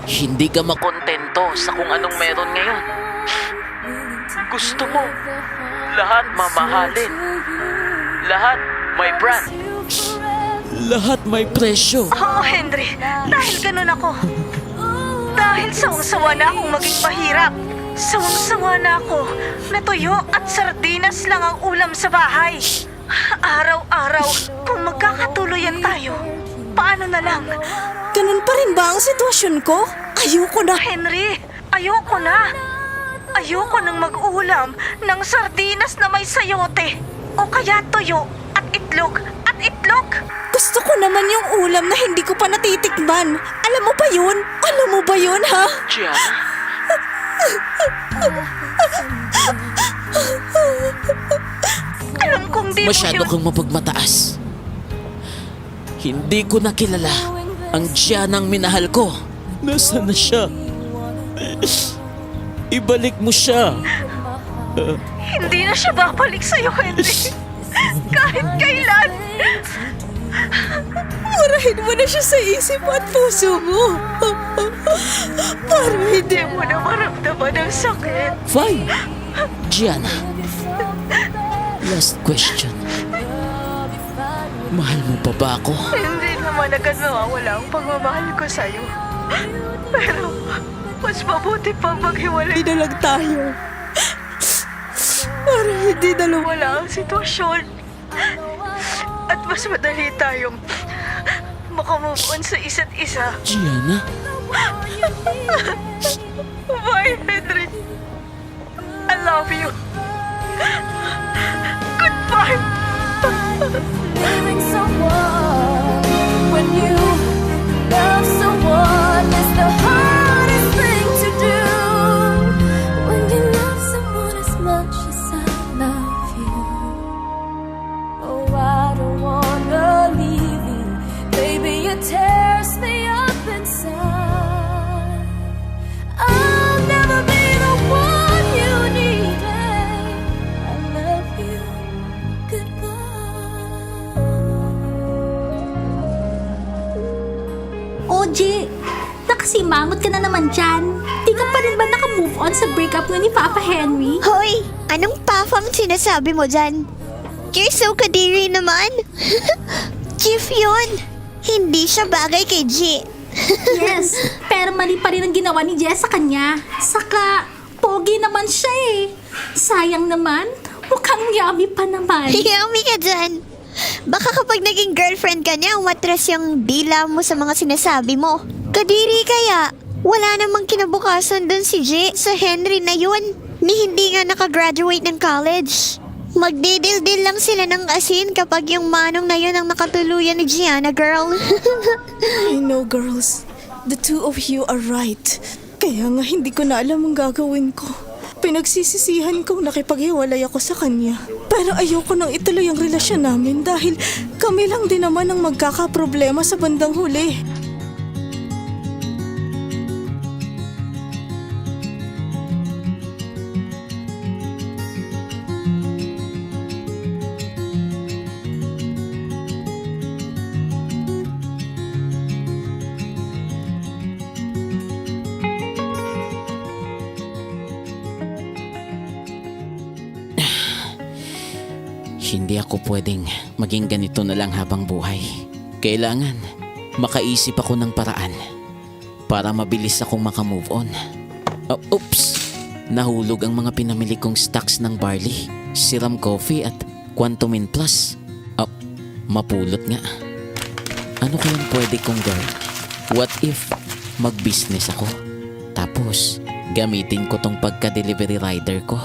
Hindi ka makontento sa kung anong meron ngayon. Gusto mo, lahat mamahalin. Lahat may brand. Lahat may presyo. Oo, Henry. Dahil ganun ako. Dahil sawang-sawa na akong maging mahirap. Sawang-sawa na ako na tuyo at sardinas lang ang ulam sa bahay. Araw-araw, kung magkakatuluyan tayo, paano na lang? Ganun pa rin ba ang sitwasyon ko? Ayoko na, Henry. Ayoko na. Ayoko nang mag-ulam ng sardinas na may sayote o kaya tuyo at itlog at itlog? Gusto ko naman yung ulam na hindi ko pa natitikman. Alam mo ba yun? Alam mo ba yun, ha? Alam kong di Masyado mo yun. kang mapagmataas. Hindi ko nakilala ang Giannang minahal ko. Nasaan na siya? Ibalik mo siya. Hindi na siya babalik sa'yo, Henry. Kahit kailan. Murahin mo na siya sa isip at puso mo. Para hindi mo na maramdaman ang sakit. Fine. Gianna. Last question. Mahal mo pa ba ako? Hindi naman agad mawawala ang pagmamahal ko sa'yo. Pero mas mabuti pang maghiwalay na lang tayo. Para hindi na lumala ang sitwasyon. At mas madali tayong makamove on sa isa't isa. Gianna? Bye, Henry. I love you. Goodbye. Leaving someone when you love someone is the hardest thing to do. When you love someone as much as I love you. Oh, I don't wanna leave you. Baby, it tears me up inside. I'll never be the one you needed. I love you. OJ, nakasimangot ka na naman dyan. Di ka pa rin ba nakamove on sa breakup mo ni Papa Henry? Hoy, anong pafang sinasabi mo dyan? You're so kadiri naman. Chief yun. Hindi siya bagay kay G. Yes, pero mali pa rin ang ginawa ni Jess sa kanya. Saka, pogi naman siya eh. Sayang naman, mukhang yummy pa naman. Yummy ka dyan. Baka kapag naging girlfriend ka niya, umatras yung dila mo sa mga sinasabi mo. Kadiri kaya. Wala namang kinabukasan dun si J sa Henry na yun. Ni hindi nga nakagraduate ng college. Magdidil-dil lang sila ng asin kapag yung manong na yun ang nakatuluyan ni Gianna, girl. I know, girls. The two of you are right. Kaya nga hindi ko na alam ang gagawin ko. Pinagsisisihan kong nakipaghiwalay ako sa kanya. Pero ayoko nang ituloy ang relasyon namin dahil kami lang din naman ang magkakaproblema sa bandang huli. Hindi ako pwedeng maging ganito na lang habang buhay. Kailangan makaisip ako ng paraan para mabilis akong makamove on. Oh, oops! Nahulog ang mga pinamili kong stocks ng barley, Serum Coffee at Quantumin Plus. Oh, mapulot nga. Ano kayang pwede kong gawin? What if mag-business ako? Tapos gamitin ko tong pagka-delivery rider ko.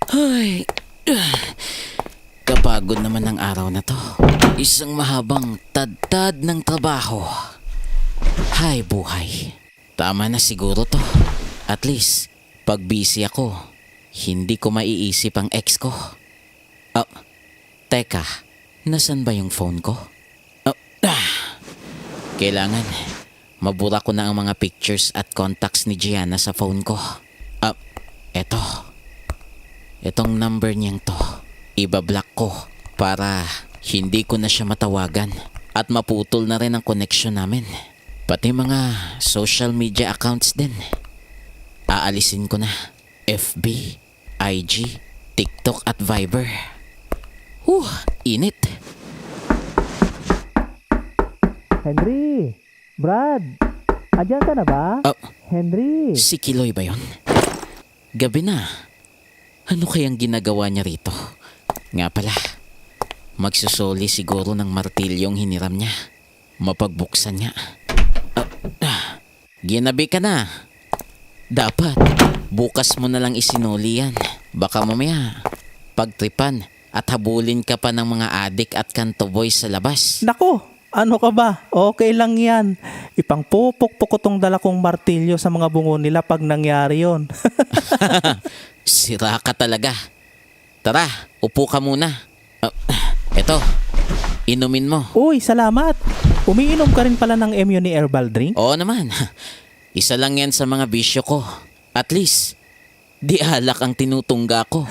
Ay, kapagod naman ang araw na to. Isang mahabang tad-tad ng trabaho. Hay buhay. Tama na siguro to. At least, pag busy ako, hindi ko maiisip ang ex ko. Oh, teka, nasan ba yung phone ko? Oh, Kailangan, mabura ko na ang mga pictures at contacts ni Gianna sa phone ko. Eto. Itong number niyang to, ibablock ko para hindi ko na siya matawagan at maputol na rin ang connection namin. Pati mga social media accounts din. Aalisin ko na FB, IG, TikTok at Viber. Init. Henry! Brad! Andiyan ka na ba? Oh, Henry. si Kiloy ba yun? Gabi na. Ano kayang ginagawa niya rito? Nga pala, magsusoli siguro ng martilyong hiniram niya. Mapagbuksan niya. Ginabi ka na. Dapat, bukas mo na lang isinuli yan. Baka mamaya, pagtripan at habulin ka pa ng mga adik at kanto boys sa labas. Nako, ano ka ba? Okay lang yan. Ipangpupok-pok ko tong dala kong martilyo sa mga bungo nila pag nangyari yon. Sira ka talaga. Tara, upo ka muna. Eto, inumin mo. Uy, salamat. Umiinom ka rin pala ng Imuni Herbal Drink? Oo naman. Isa lang yan sa mga bisyo ko. At least, di alak ang tinutungga ko.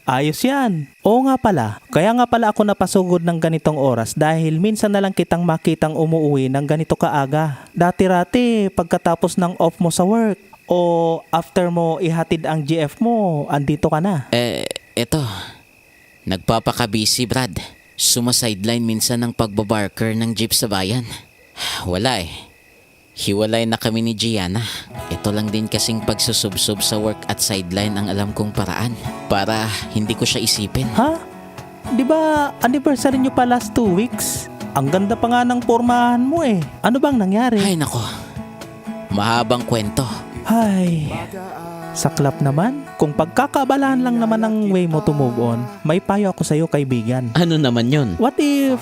Ayos yan. Oo nga pala. Kaya nga pala ako napasugod ng ganitong oras dahil minsan na lang kitang makitang umuwi ng ganito kaaga. Dati-rati, pagkatapos ng off mo sa work o after mo ihatid ang GF mo, andito ka na. Eto. Nagpapaka-busy, Brad. Sumasideline minsan ng pagbabarker ng jeep sa bayan. Wala eh. Hiwalay na kami ni Gianna. Ito lang din kasing pagsusubsob sa work at sideline ang alam kong paraan para hindi ko siya isipin. Ha? Di ba anniversary nyo pa last 2 weeks? Ang ganda pa nga ng pormahan mo eh. Ano bang nangyari? Ay nako, mahabang kwento. Ay, saklap naman. Kung pagkakaabalahan lang naman ang way mo to move on, may payo ako sa'yo, kaibigan. Ano naman yun? What if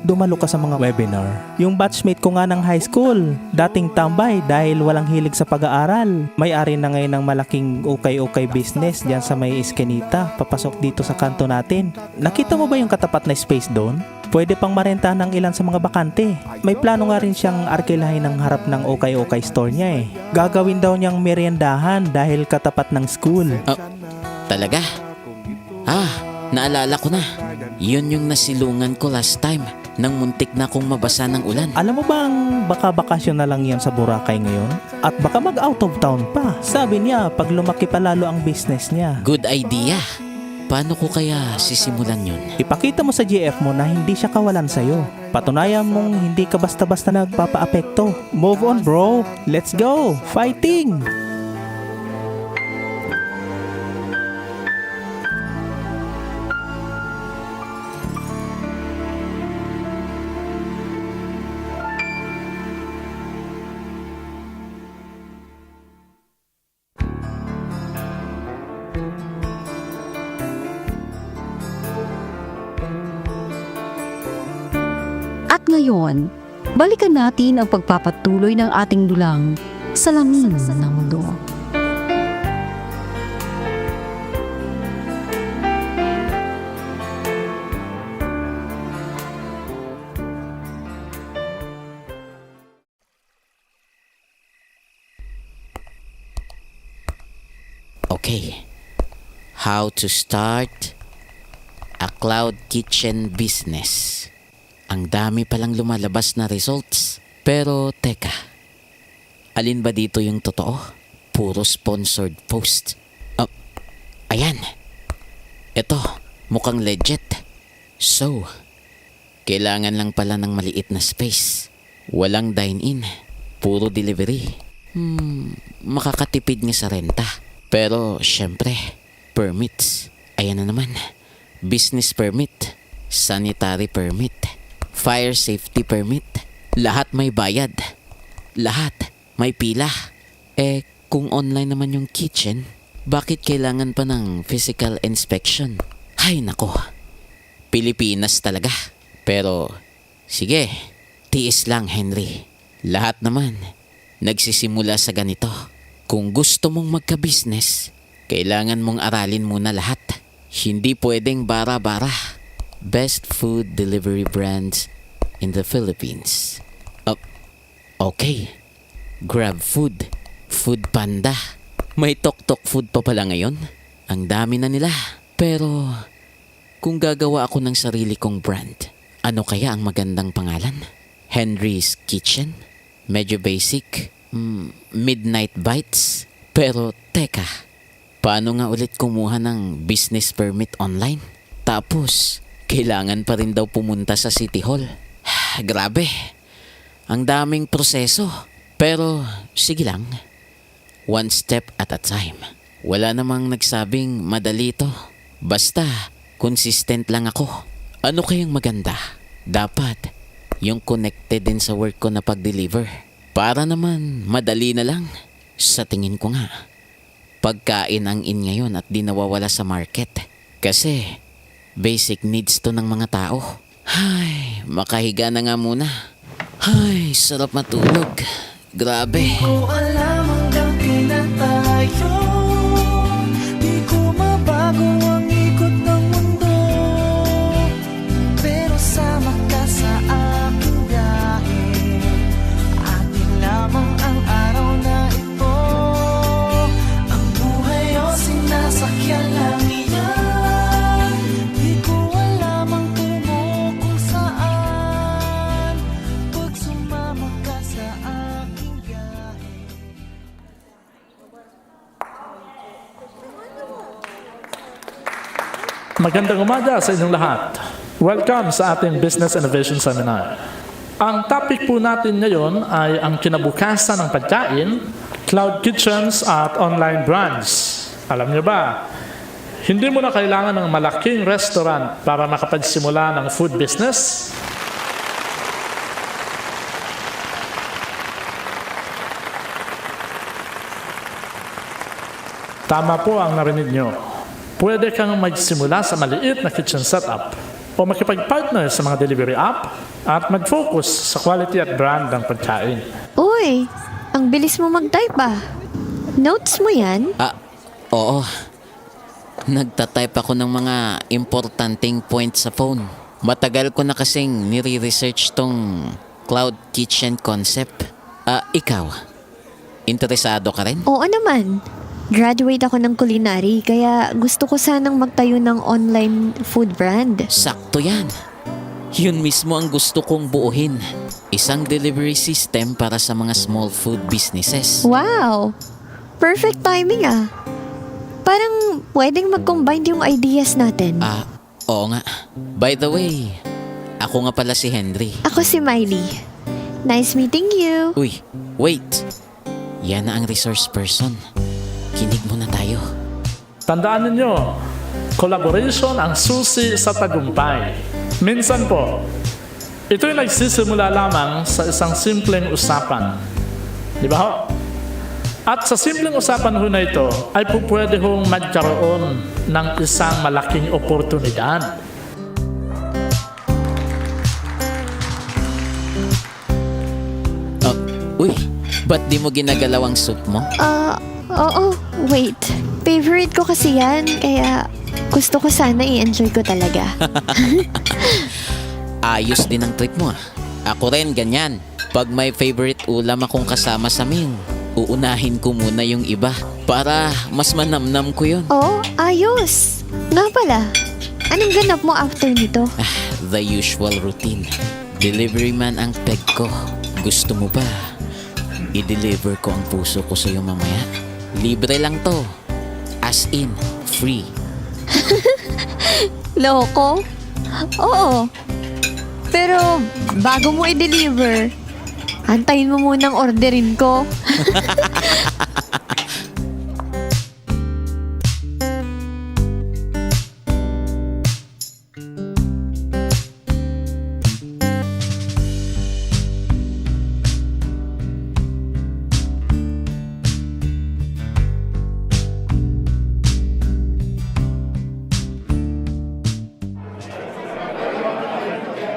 dumalo ka sa mga webinar? Yung batchmate ko nga ng high school, dating tambay dahil walang hilig sa pag-aaral. May-ari na ngayon ng malaking ukay-ukay business dyan sa may Eskinita, papasok dito sa kanto natin. Nakita mo ba yung katapat na space doon? Pwede pang marenta ng ilan sa mga bakante. May plano nga rin siyang arkilahin ng harap ng ukay-ukay store niya eh. Gagawin daw niyang meriendahan dahil katapat ng school. Talaga? Naalala ko na. Yun yung nasilungan ko last time nang muntik na akong mabasa ng ulan. Alam mo bang baka bakasyon na lang yan sa Boracay ngayon? At baka mag out of town pa. Sabi niya pag lumaki pa lalo ang business niya. Good idea. Paano ko kaya sisimulan yun? Ipakita mo sa GF mo na hindi siya kawalan sa'yo. Patunayan mong hindi ka basta-basta nagpapa-apekto. Move on bro. Let's go. Fighting! At ngayon, balikan natin ang pagpapatuloy ng ating dulang salamin ng mundo. Okay. How to start a cloud kitchen business. Ang dami palang lumalabas na results. Pero teka, alin ba dito yung totoo? Puro sponsored post. Ayan. Ito, mukhang legit. So, kailangan lang pala ng maliit na space. Walang dine-in. Puro delivery. Makakatipid nga sa renta. Pero, syempre, permits. Ayan na naman. Business permit. Sanitary permit. Fire safety permit. Lahat may bayad. Lahat may pila. Kung online naman yung kitchen, bakit kailangan pa ng physical inspection? Ay nako, Pilipinas talaga. Pero, sige, tiis lang Henry. Lahat naman, nagsisimula sa ganito. Kung gusto mong magka-business, kailangan mong aralin muna lahat. Hindi pwedeng bara-bara. Best food delivery brands in the Philippines. Okay. Grab Food. Food Panda. May Tok Food pa pala ngayon. Ang dami na nila. Pero, kung gagawa ako ng sarili kong brand, ano kaya ang magandang pangalan? Henry's Kitchen? Medyo basic. Midnight Bites? Pero, teka. Paano nga ulit kumuha ng business permit online? Tapos, kailangan pa rin daw pumunta sa City Hall. Grabe. Ang daming proseso. Pero sige lang. One step at a time. Wala namang nagsabing madali to. Basta, consistent lang ako. Ano kayang maganda? Dapat, yung connected din sa work ko na pag-deliver. Para naman, madali na lang. Sa tingin ko nga. Pagkain ang in ngayon at di nawawala sa market. Kasi, basic needs to ng mga tao. Ay, makahiga na nga muna. Ay, sarap matulog. Grabe. Ko alam hanggang kailan tayo. Di ko mabago ang ikot ng mundo. Pero sama ka sa aking biyahe. Atin lamang ang araw na ito. Ang buhay o sinasakyan lang iyan. Di ko alam ang tungo kung saan. Pag sumama ka sa aking biyahe. Magandang umaga sa inyong lahat. Welcome sa ating Business Innovation Seminar. Ang topic po natin ngayon ay ang kinabukasan ng pagkain, cloud kitchens at online brands. Alam niyo ba, hindi mo na kailangan ng malaking restaurant para makapagsimula ng food business. Tama po ang narinig nyo. Pwede kang magsimula sa maliit na kitchen setup o makipag-partner sa mga delivery app at mag-focus sa quality at brand ng pagkain. Uy, ang bilis mo mag-type ah. Notes mo yan? Oo. Nagtatype ako ng mga importanteng points sa phone. Matagal ko na kasing nire-research tong cloud kitchen concept. Ikaw, interesado ka rin? Oo naman. Graduate ako ng culinary, kaya gusto ko sanang magtayo ng online food brand. Sakto yan. Yun mismo ang gusto kong buuhin. Isang delivery system para sa mga small food businesses. Wow! Perfect timing ah. Parang pwedeng mag-combine yung ideas natin. Oo nga. By the way, ako nga pala si Henry. Ako si Miley. Nice meeting you. Uy, wait. Yan na ang resource person. Kinig muna tayo. Tandaan ninyo, collaboration ang susi sa tagumpay. Minsan po, ito'y nagsisimula lamang sa isang simpleng usapan. Di ba ho? At sa simpleng usapan ho na ito, ay pwede hong magkaroon ng isang malaking oportunidad. Uy, ba't di mo ginagalaw ang soup mo? Oo. Wait. Favorite ko kasi yan, kaya gusto ko sana i-enjoy ko talaga. Ayos din ang trip mo. Ako rin ganyan. Pag may favorite ulam akong kasama sa meal, uunahin ko muna yung iba para mas manamnam ko yun. Oh, ayos. Nga pala, anong ganap mo after nito? The usual routine. Delivery man ang peg ko. Gusto mo ba? I-deliver ko ang puso ko sa'yo mamaya. Libre lang to. As in, free. Loko? Oo. Pero bago mo i-deliver, antayin mo munang orderin ko.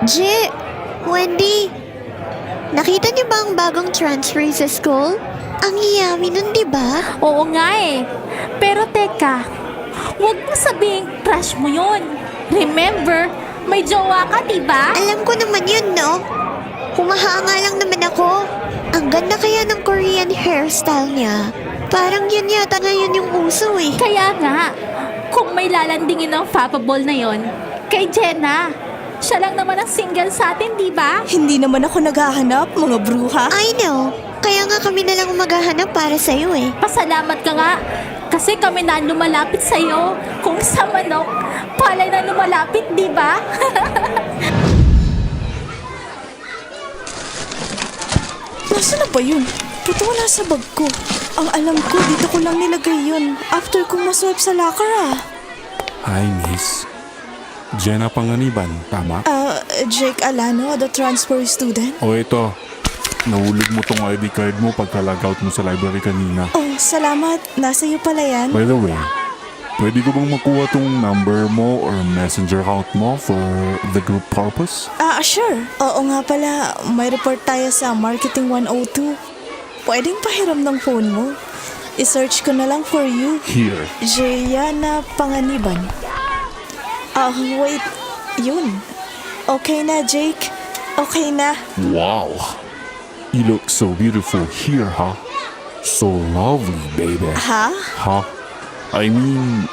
J, Wendy, nakita niyo ba ang bagong transfer sa school? Ang yummy nun, di ba? Oo nga eh. Pero teka, huwag mo sabihing crush mo yun. Remember, may jowa ka, diba? Alam ko naman yun, no? Humahanga lang naman ako. Ang ganda kaya ng Korean hairstyle niya. Parang yun yata ngayon yung uso eh. Kaya nga, kung may lalandingin ng Fapable na yon, kay Jenna. Siya lang naman ang single sa atin, di ba? Hindi naman ako naghahanap, mga bruha. I know. Kaya nga kami na lang maghahanap para sa'yo eh. Pasalamat ka nga. Kasi kami na lumalapit sa'yo. Kung sa manok, palay na lumalapit, di ba? pa yun? Puto wala sa bag ko. Ang alam ko, dito ko lang nilagay yun. After kong maswipe sa locker Hi, miss. Jenna Panganiban, tama? Jake Alano, the transfer student. O ito, nahulog mo tong ID card mo pagka-logout mo sa library kanina. Oh, salamat. Nasa iyo pala yan. By the way, pwede ko bang makuha tong number mo or messenger account mo for the group purpose? Sure. Oo nga pala, may report tayo sa Marketing 102. Pwedeng pahiram ng phone mo. I-search ko na lang for you. Here. Jayana Panganiban. Wait. Yun. Okay na, Jake. Okay na. Wow. You look so beautiful here, huh? So lovely, baby. Ha? Huh? I mean,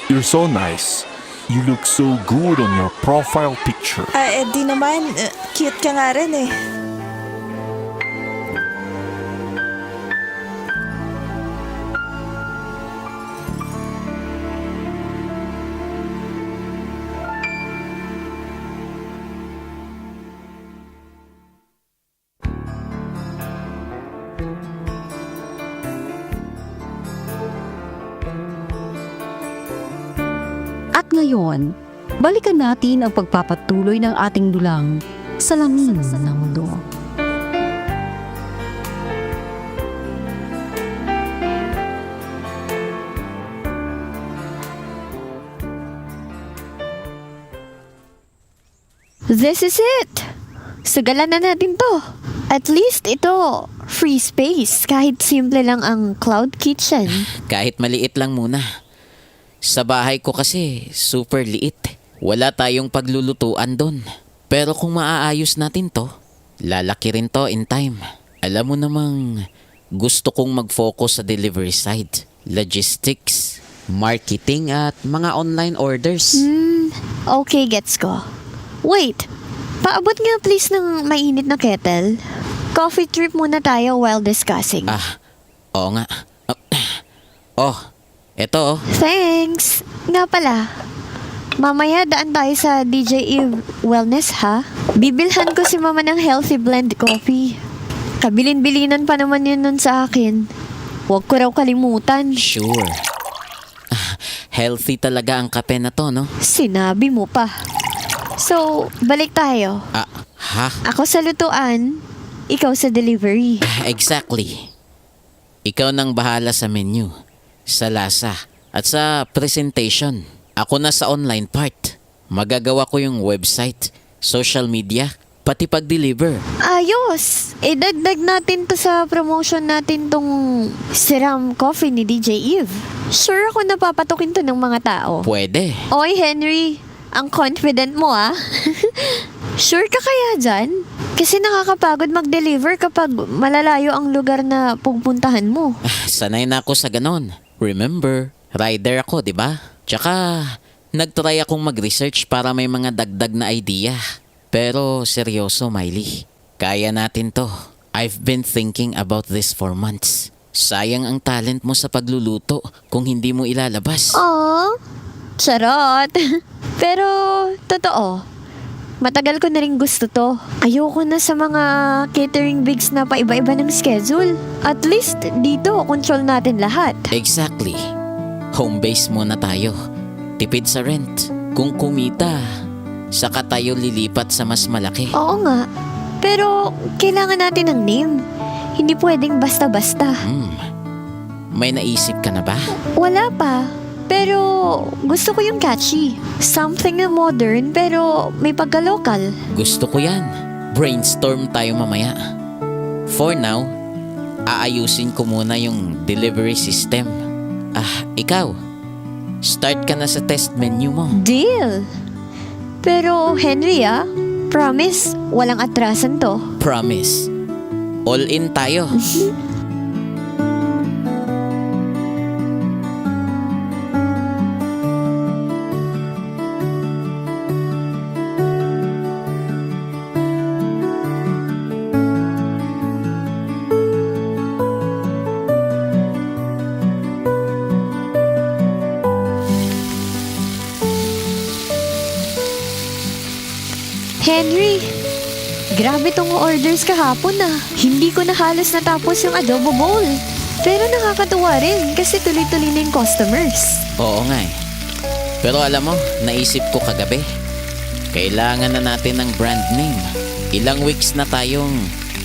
you're so nice. You look so good on your profile picture. Di naman. Cute ka nga rin eh. At ngayon, balikan natin ang pagpapatuloy ng ating dulang Salamin ng Mundo. This is it! Sagalan na natin to. At least ito, free space. Kahit simple lang ang cloud kitchen. Kahit maliit lang muna. Sa bahay ko kasi super liit. Wala tayong paglulutuan doon. Pero kung maaayos natin to, lalaki rin to in time. Alam mo namang gusto kong mag-focus sa delivery side, logistics, marketing at mga online orders. Okay, gets ko. Wait, paabot nga please ng mainit na kettle. Coffee trip muna tayo while discussing. Oo nga. Oh, eto oh. Thanks! Nga pala, mamaya daan tayo sa DJ Eve Wellness ha? Bibilhan ko si mama ng healthy blend coffee. Kabilin-bilinan pa naman yun nun sa akin. Huwag ko raw kalimutan. Sure. Healthy talaga ang kape na to, no? Sinabi mo pa. So, balik tayo. Ha? Ako sa lutuan, ikaw sa delivery. Exactly. Ikaw nang bahala sa menu, sa lasa, at sa presentation. Ako na sa online part. Magagawa ko yung website, social media, pati pag-deliver. Ayos! Idagdag natin to sa promotion natin tong Serum Coffee ni DJ Eve. Sure ako napapatukin to ng mga tao. Pwede. Oy, Henry. Ang confident mo ah. Sure ka kaya dyan? Kasi nakakapagod mag-deliver kapag malalayo ang lugar na pupuntahan mo. Sanay na ako sa ganon. Remember, rider ako, di ba? Tsaka, nagtry akong mag-research para may mga dagdag na idea. Pero seryoso, Miley. Kaya natin to. I've been thinking about this for months. Sayang ang talent mo sa pagluluto kung hindi mo ilalabas. Aww, charot. Pero, totoo. Matagal ko na rin gusto to. Ayoko na sa mga catering bigs na paiba-iba ng schedule. At least, dito, control natin lahat. Exactly. Home base muna tayo. Tipid sa rent. Kung kumita, saka tayo lilipat sa mas malaki. Oo nga. Pero, kailangan natin ng name. Hindi pwedeng basta-basta. May naisip ka na ba? Wala pa. Pero, gusto ko yung catchy. Something na modern, pero may pagka-local. Gusto ko yan. Brainstorm tayo mamaya. For now, aayusin ko muna yung delivery system. Ikaw. Start ka na sa test menu mo. Deal! Pero, Henry promise, walang atrasan to. Promise. All in tayo. Henry, Grabe tong orders kahapon Hindi ko na halos natapos yung adobo bowl. Pero nakakatuwa rin kasi tuloy-tuloy na yung customers. Oo nga eh. Pero alam mo, naisip ko kagabi, kailangan na natin ng brand name. Ilang weeks na tayong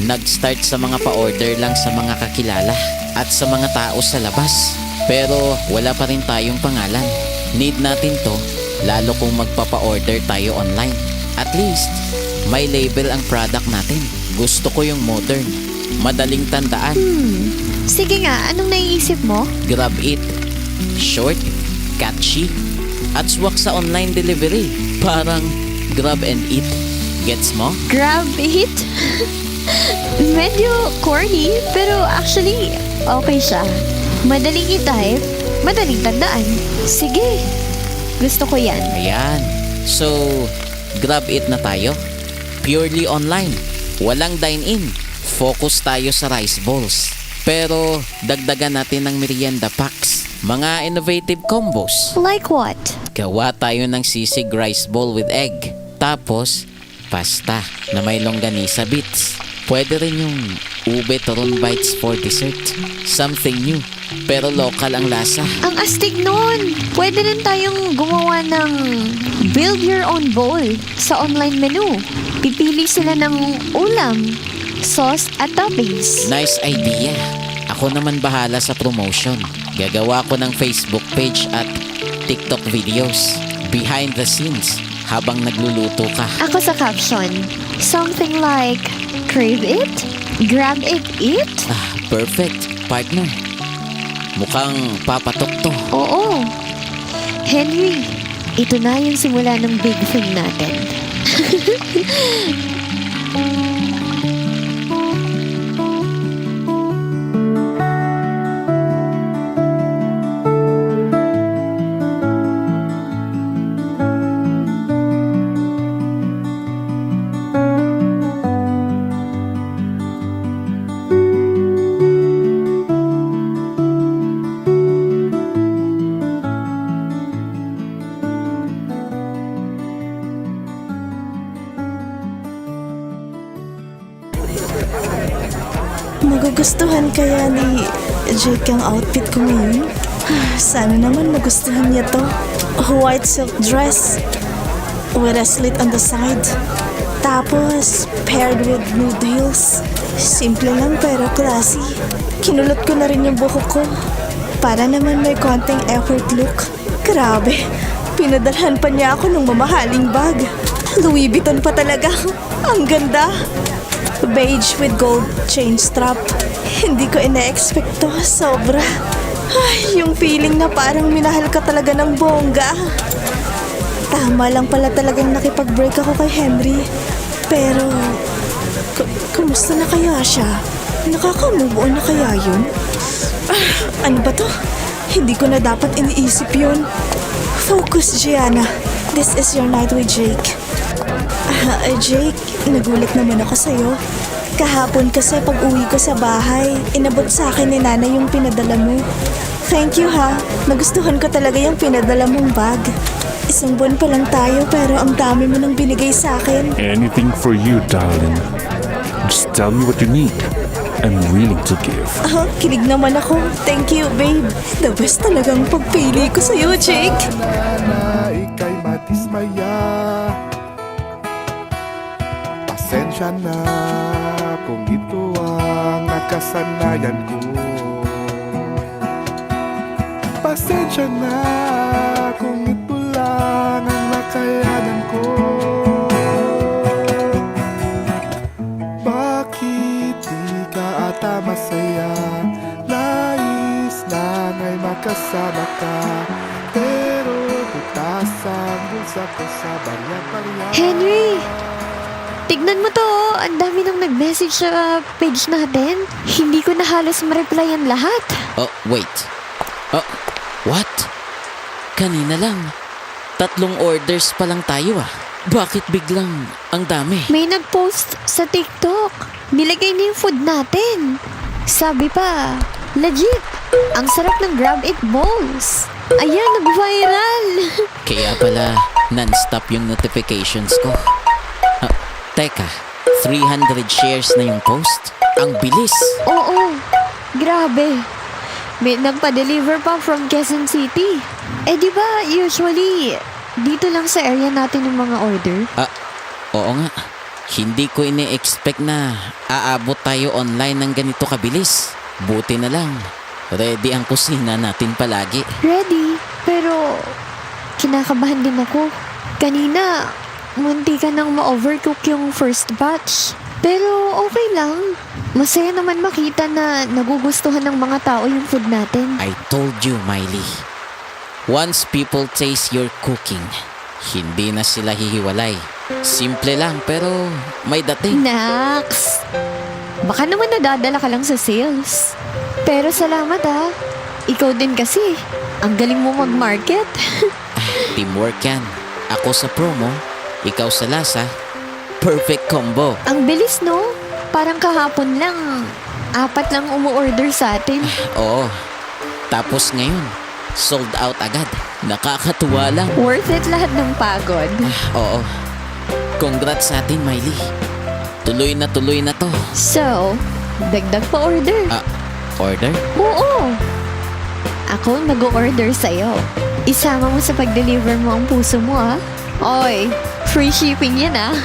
nag-start sa mga pa-order lang sa mga kakilala at sa mga tao sa labas. Pero wala pa rin tayong pangalan. Need natin to, lalo kung magpapa-order tayo online. At least, may label ang product natin. Gusto ko yung modern, madaling tandaan. Sige nga, anong naiisip mo? Grab it. Short, catchy, at swak sa online delivery. Parang grab and eat. Gets mo? Grab it? Medyo corny, pero actually, okay siya. Madaling i-type, madaling tandaan. Sige, gusto ko yan. Ayan. So, grab it na tayo. Purely online. Walang dine-in. Focus tayo sa rice balls. Pero, dagdagan natin ng merienda packs. Mga innovative combos. Like what? Gawa tayo ng sisig rice bowl with egg. Tapos, pasta na may longganisa bits. Pwede rin yung ube turon bites for dessert. Something new, pero local ang lasa. Ang astig nun! Pwede rin tayong gumawa ng build your own bowl sa online menu. Pipili sila ng ulam, sauce at toppings. Nice idea. Ako naman bahala sa promotion. Gagawa ko ng Facebook page at TikTok videos. Behind the scenes, habang nagluluto ka. Ako sa caption, something like, crave it, grab it, eat? Perfect, partner. Mukhang papatok to. Oo. Henry, ito na yung simula ng big thing natin. Magugustuhan kaya ni Jake ang outfit ko ngayon? Sana naman magustuhan niya to. White silk dress with a slit on the side. Tapos, paired with nude heels. Simple lang pero classy. Kinulot ko na rin yung buhok ko. Para naman may konting effort look. Grabe, pinadalhan pa niya ako ng mamahaling bag. Louis Vuitton pa talaga. Ang ganda. Beige with gold chain strap. Hindi ko ina-expect to. Sobra. Ay, yung feeling na parang minahal ka talaga ng bongga. Tama lang pala talagang nakipag-break ako kay Henry. Pero, kumusta na kaya siya? Nakaka-move on na kaya yun? Ano ba to? Hindi ko na dapat iniisip yun. Focus, Gianna. This is your night with Jake. Jake, nagulat naman ako sa'yo. Kahapon kasi pag uwi ko sa bahay, inabot sa akin ni Nana yung pinadala mo. Thank you ha. Nagustuhan ko talaga yung pinadala mong bag. Isang buwan pa lang tayo pero ang dami mo nang binigay sa akin. Anything for you, darling. Just tell me what you need. I'm willing to give. Kilig naman ako. Thank you, babe. The best talagang pagpili ko sa'yo, Jake. Na ika'y matismaya. Pasensya na kung ito ang nakasanayan ko. Pasensya na kung ito lang ang nakayanan ko. Bakit di ka ata masaya? Nais lang ay makasama ka. Pero butas ang bulsa ko sa barya-barya. Henry! Tignan mo to, ang dami nang nag-message sa page natin. Hindi ko na halos ma-replyan lahat. Oh, wait. Oh, what? Kanina lang. 3 orders pa lang tayo ah. Bakit biglang ang dami? May nag-post sa TikTok. Nilagay na yung food natin. Sabi pa, legit, ang sarap ng Grab It Bowls. Ayan, nag-viral. Kaya pala, non-stop yung notifications ko. Teka, 300 shares na yung post. Ang bilis. Oo, grabe. May nagpa-deliver pa from Quezon City. Eh di ba usually dito lang sa area natin yung mga order? Oo nga. Hindi ko ini-expect na aabot tayo online ng ganito kabilis. Buti na lang. Ready ang kusina natin palagi. Ready, pero kinakabahan din ako. Kanina, munti ka nang ma-overcook yung first batch. Pero okay lang. Masaya naman makita na nagugustuhan ng mga tao yung food natin. I told you, Miley. Once people taste your cooking, hindi na sila hihiwalay. Simple lang pero may dating. Nax! Baka naman nadadala ka lang sa sales. Pero salamat ha. Ikaw din kasi. Ang galing mo mag-market. Teamwork yan. Ako sa promo, ikaw sa lasa. Perfect combo. Ang bilis no? Parang kahapon lang. 4 lang umu-order sa atin. Oo. Tapos ngayon, sold out agad. Nakakatuwa lang. Worth it lahat ng pagod. Oo. Congrats sa atin, Miley. Tuloy na to. So, dagdag pa order. Order? Oo. Ako nag-order sa'yo. Isama mo sa pag-deliver mo ang puso mo ah. Oy, free shipping yan ah.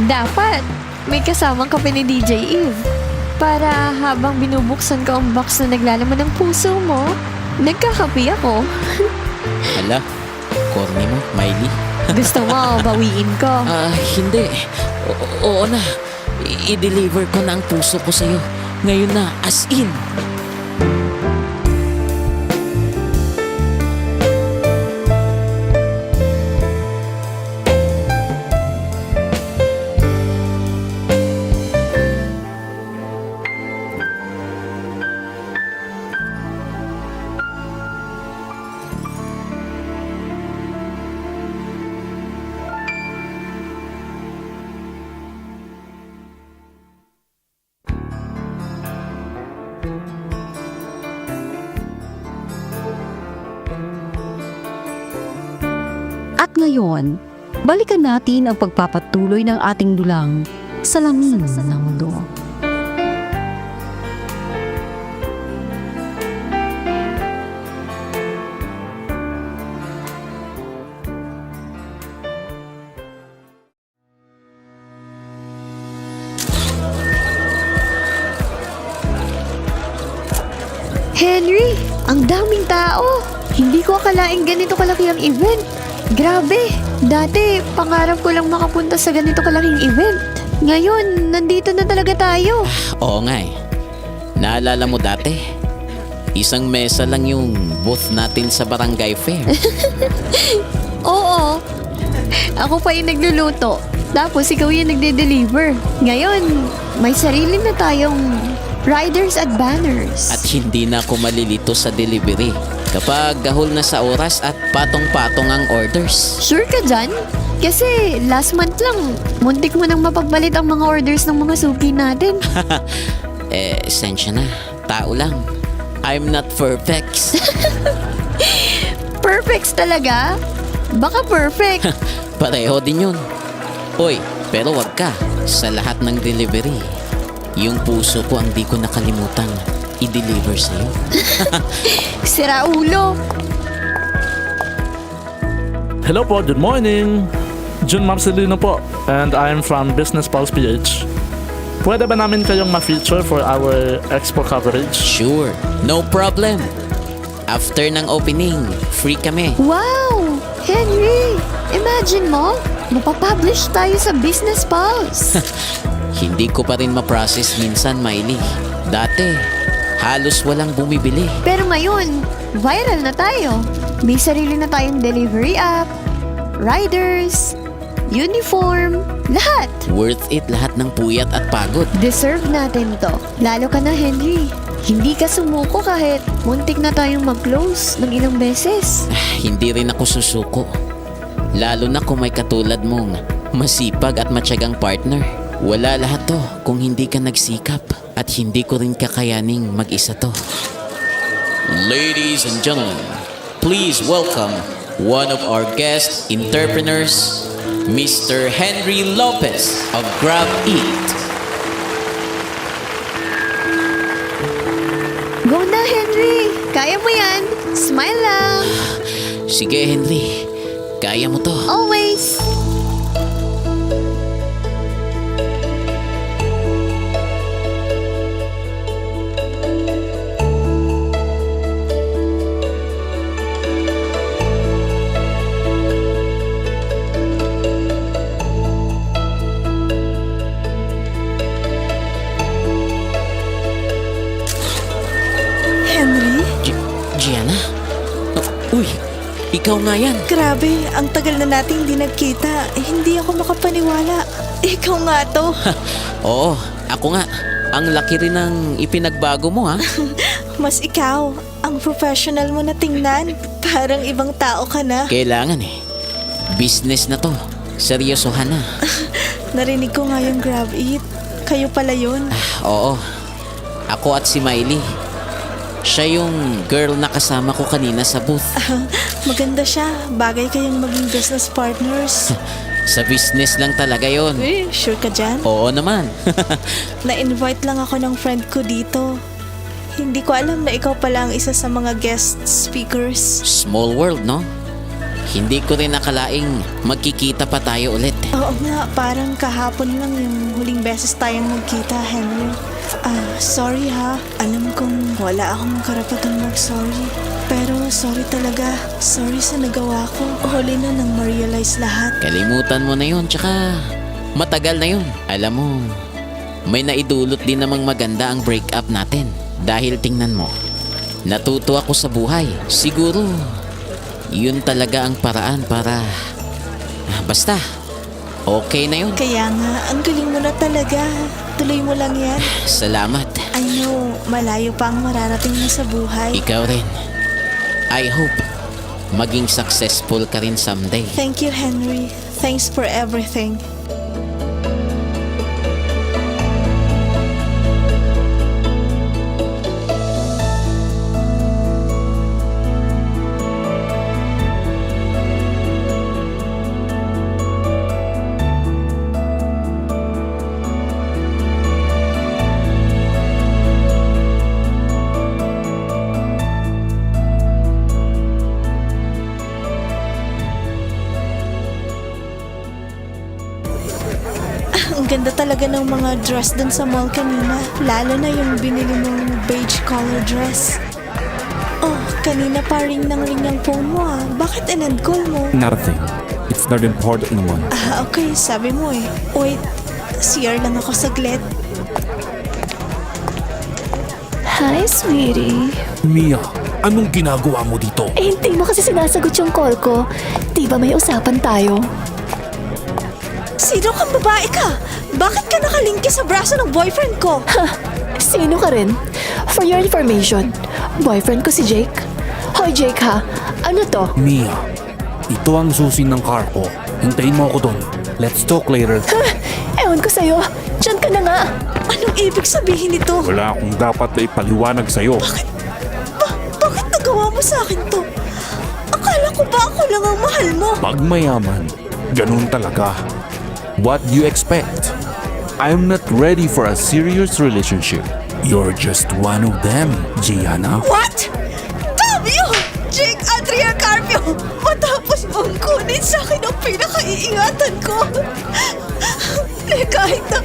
Dapat may kasamang kape ni DJ Eve. Para habang binubuksan ko ang box na naglalaman ng puso mo, nagkakape ako. Hala, corny mo, Miley. Gusto mo, bawiin ko. Hindi. Oo na. I-deliver ko na ang puso ko sa'yo. Ngayon na, as in. At ngayon, balikan natin ang pagpapatuloy ng ating dulang salamin ng mundo. Henry, ang daming tao. Hindi ko akalaing ganito kalaki ang event. Grabe, dati pangarap ko lang makapunta sa ganito kalaking event. Ngayon, nandito na talaga tayo. Oo nga eh. Naalala mo dati? Isang mesa lang yung booth natin sa barangay fair. Oo, ako pa yung nagluluto. Tapos ikaw yung nagde-deliver. Ngayon, may sarili na tayong riders at banners. At hindi na ako malilito sa delivery kapag gahol na sa oras at patong-patong ang orders. Sure ka dyan? Kasi last month lang, muntik mo nang mapagbalit ang mga orders ng mga suki natin. Esensya na. Tao lang. I'm not perfect. Perfects talaga? Baka perfect. Pareho din yun. Hoy, pero wag ka. Sa lahat ng delivery, yung puso ko ang di ko nakalimutan i-deliver sa'yo. Sira ulo. Hello po, good morning. Jun Marcelino po, and I'm from Business Pulse PH. Pwede ba namin kayong ma-feature for our expo coverage? Sure, no problem. After ng opening, free kami. Wow! Henry, imagine mo, mapapublish tayo sa Business Pulse. Hindi ko pa rin ma-process minsan, Miley. Dati, halos walang bumibili. Pero ngayon, viral na tayo. May sarili na tayong delivery app, riders, uniform, lahat. Worth it lahat ng puyat at pagod. Deserve natin to. Lalo ka na, Henry. Hindi ka sumuko kahit muntik na tayong mag-close ng ilang beses. Hindi rin ako susuko. Lalo na kung may katulad mong masipag at matyagang partner. Wala lahat to kung hindi ka nagsikap at hindi ko rin kakayaning mag-isa to. Ladies and gentlemen, please welcome one of our guest entrepreneurs, Mr. Henry Lopez of Grab Eat. Go na, Henry! Kaya mo yan! Smile lang! Sige, Henry. Kaya mo to. Always! Henry? Gianna? Uy, ikaw nga yan. Grabe, ang tagal na natin hindi nagkita. Hindi ako makapaniwala. Ikaw nga to. Oo, ako nga. Ang laki rin ng ipinagbago mo, ha? Mas ikaw, ang professional mo na tingnan. Parang ibang tao ka na. Kailangan eh. Business na to. Seryosohan na. Narinig ko nga yung Grab Eat. Kayo pala yun. Oo. Ako at si Miley. Siya yung girl na kasama ko kanina sa booth. Maganda siya. Bagay kayong maging business partners. Sa business lang talaga yon. Sure ka dyan? Oo naman. Na-invite lang ako ng friend ko dito. Hindi ko alam na ikaw pala ang isa sa mga guest speakers. Small world, no? Hindi ko rin nakalaing magkikita pa tayo ulit. Oo nga, parang kahapon lang yung huling beses tayong magkita, Henry. Sorry ha. Alam kong wala akong karapatang mag-sorry. Pero sorry talaga. Sorry sa nagawa ko. Huli na nang ma-realize lahat. Kalimutan mo na yun, tsaka matagal na yun. Alam mo, may naidulot din namang maganda ang breakup natin. Dahil tingnan mo, natuto ako sa buhay. Siguro, yun talaga ang paraan para... basta, okay na yun. Kaya nga, ang galing mo na talaga. Tuloy mo lang yan. Salamat. I know, malayo pa ang mararating mo sa buhay. Ikaw rin. I hope maging successful ka rin someday. Thank you, Henry. Thanks for everything. Ang ganda talaga ng mga dress dun sa mall kanina. Lalo na yung binili mong beige color dress. Oh, kanina pa ring ang phone mo ah. Bakit in-end call mo? Nothing. It's not important naman. Okay, sabi mo eh. Wait, CR lang ako saglit. Hi, sweetie. Mia, anong ginagawa mo dito? Eh, hindi mo kasi sinasagot yung call ko. Di ba may usapan tayo? Sino kang babae ka? Bakit ka nakalingki sa braso ng boyfriend ko? Ha? Sino ka rin? For your information, boyfriend ko si Jake. Hoy Jake ha, ano to? Mia, ito ang susi ng car ko. Hintayin mo ako doon. Let's talk later. Ha? Ewan ko sa'yo. Diyan ka na nga. Anong ibig sabihin nito? Wala akong dapat na ipaliwanag sa'yo. Bakit nagawa mo sa akin to? Akala ko ba ako lang ang mahal mo? Pag mayaman, ganun talaga. What do you expect? I'm not ready for a serious relationship. You're just one of them, Gianna. What? Damn you! Jake Adria Carpio! Matapos mong kunin sa akin ang pinakaiingatan ko. Kahit na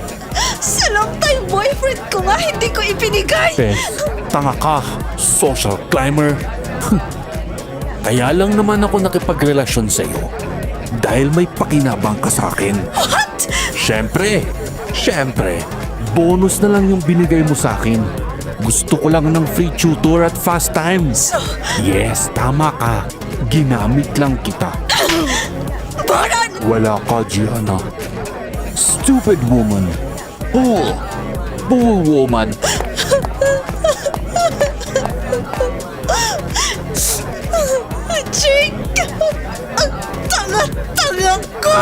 sa long time boyfriend ko nga hindi ko ibinigay. Tanga ka, social climber. Kaya lang naman ako nakipagrelasyon sa iyo. Dahil may pakinabang ka sa akin. What? Siyempre, bonus na lang yung binigay mo sa akin. Gusto ko lang ng free tutor at fast times. Yes, tama ka. Ginamit lang kita. Baran! Wala ka, Gianna. Stupid woman. Bull woman. Jake! Ang tanga-tanga ko!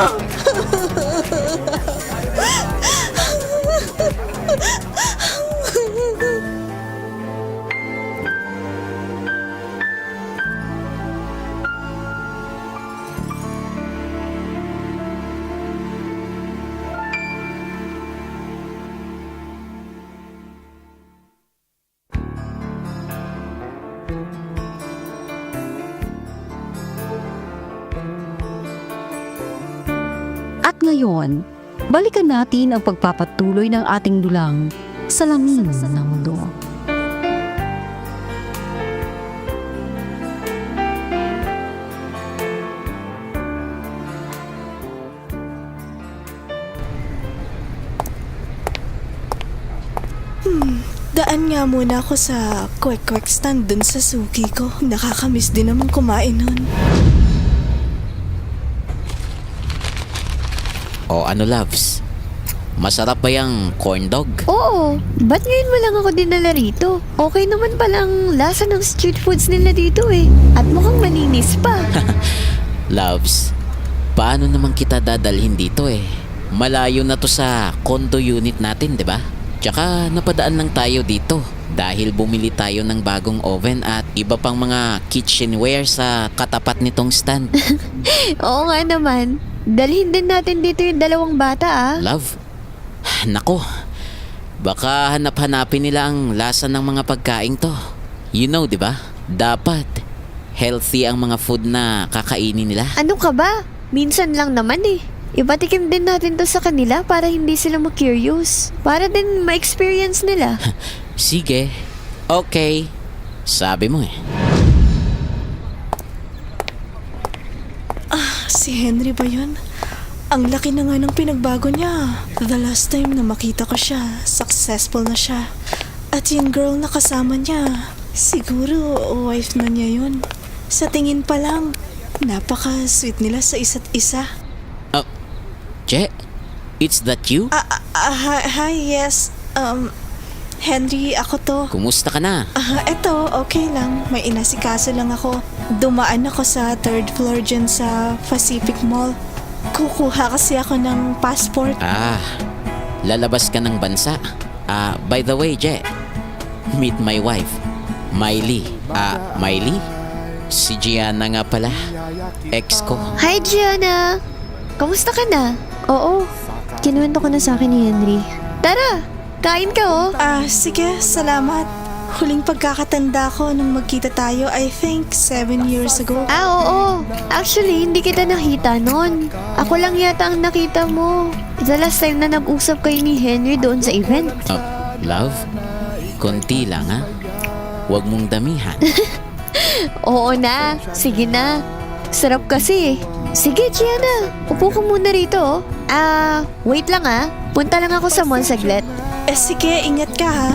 At ngayon, balikan natin ang pagpapatuloy ng ating dulang Salamin ng Mundo. Daan nga muna ako sa kwek-kwek stand dun sa suki ko. Nakakamiss din naman kumain nun. O ano, loves? Masarap ba yung corn dog? Oo, ba't ngayon mo lang ako dinala rito? Okay naman palang lasa ng street foods nila dito eh. At mukhang malinis pa. Loves, paano naman kita dadalhin dito eh? Malayo na to sa condo unit natin, di ba? Tsaka napadaan lang tayo dito dahil bumili tayo ng bagong oven at iba pang mga kitchenware sa katapat nitong stand. Oo nga naman. Dalhin din natin dito yung dalawang bata ah. Love, nako, baka hanap-hanapin nila ang lasa ng mga pagkain to. You know, di ba? Dapat healthy ang mga food na kakainin nila. Ano ka ba? Minsan lang naman eh. Ipatikim din natin to sa kanila para hindi sila ma-curious. Para din ma-experience nila. Sige, okay. Sabi mo eh. Si Henry ba yun? Ang laki na nga ng pinagbago niya. The last time na makita ko siya, successful na siya. At yung girl na kasama niya, siguro wife na niya yun. Sa tingin pa lang, napaka-sweet nila sa isa't isa. Che, it's that you? Hi, yes. Henry, ako to. Kumusta ka na? Eto, okay lang. May inasikaso lang ako. Dumaan ako sa third floor dyan sa Pacific Mall. Kukuha kasi ako ng passport. Lalabas ka ng bansa. By the way, Je, meet my wife, Miley. Miley? Si Gianna nga pala. Ex ko. Hi, Gianna! Kamusta ka na? Oo, kinuwento ko na sa akin ni Henry. Tara, kain ka oh. Sige, salamat. Huling pagkakatanda ko nung magkita tayo, I think 7 years ago. Oo. Actually, hindi kita nakita nun. Ako lang yata ang nakita mo. The last time na nag-usap kayo ni Henry doon sa event. Love, konti lang ha. Huwag mong damihan. Oo na, sige na. Sarap kasi. Sige, Gianna. Upo ka muna rito. Wait lang ah. Punta lang ako sa mall saglit. Sige, ingat ka ha.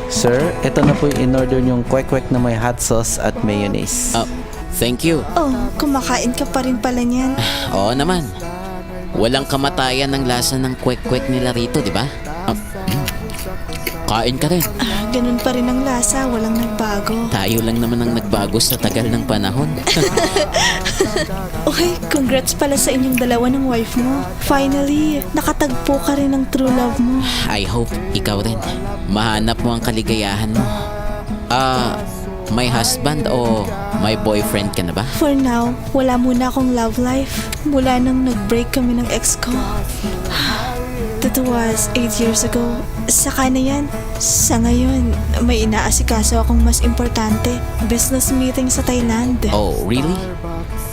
Sir, ito na po yung in-order niyong kwek-kwek na may hot sauce at mayonnaise. Thank you. Kumakain ka pa rin pala niyan. Oo naman. Walang kamatayan ng lasa ng kwek-kwek nila rito, di ba? Kain ka rin. Ganun pa rin ang lasa, walang nagbago. Tayo lang naman ang nagbago sa tagal ng panahon. Okay, congrats pala sa inyong dalawa ng wife mo. Finally, nakatagpo ka rin ng true love mo. I hope ikaw rin. Mahanap mo ang kaligayahan mo. May husband o may boyfriend ka na ba? For now, wala muna akong love life. Mula nang nag-break kami ng ex ko. That was 8 years ago. Saka na yan. Sa ngayon, may inaasikaso akong mas importante. Business meeting sa Thailand. Oh, really?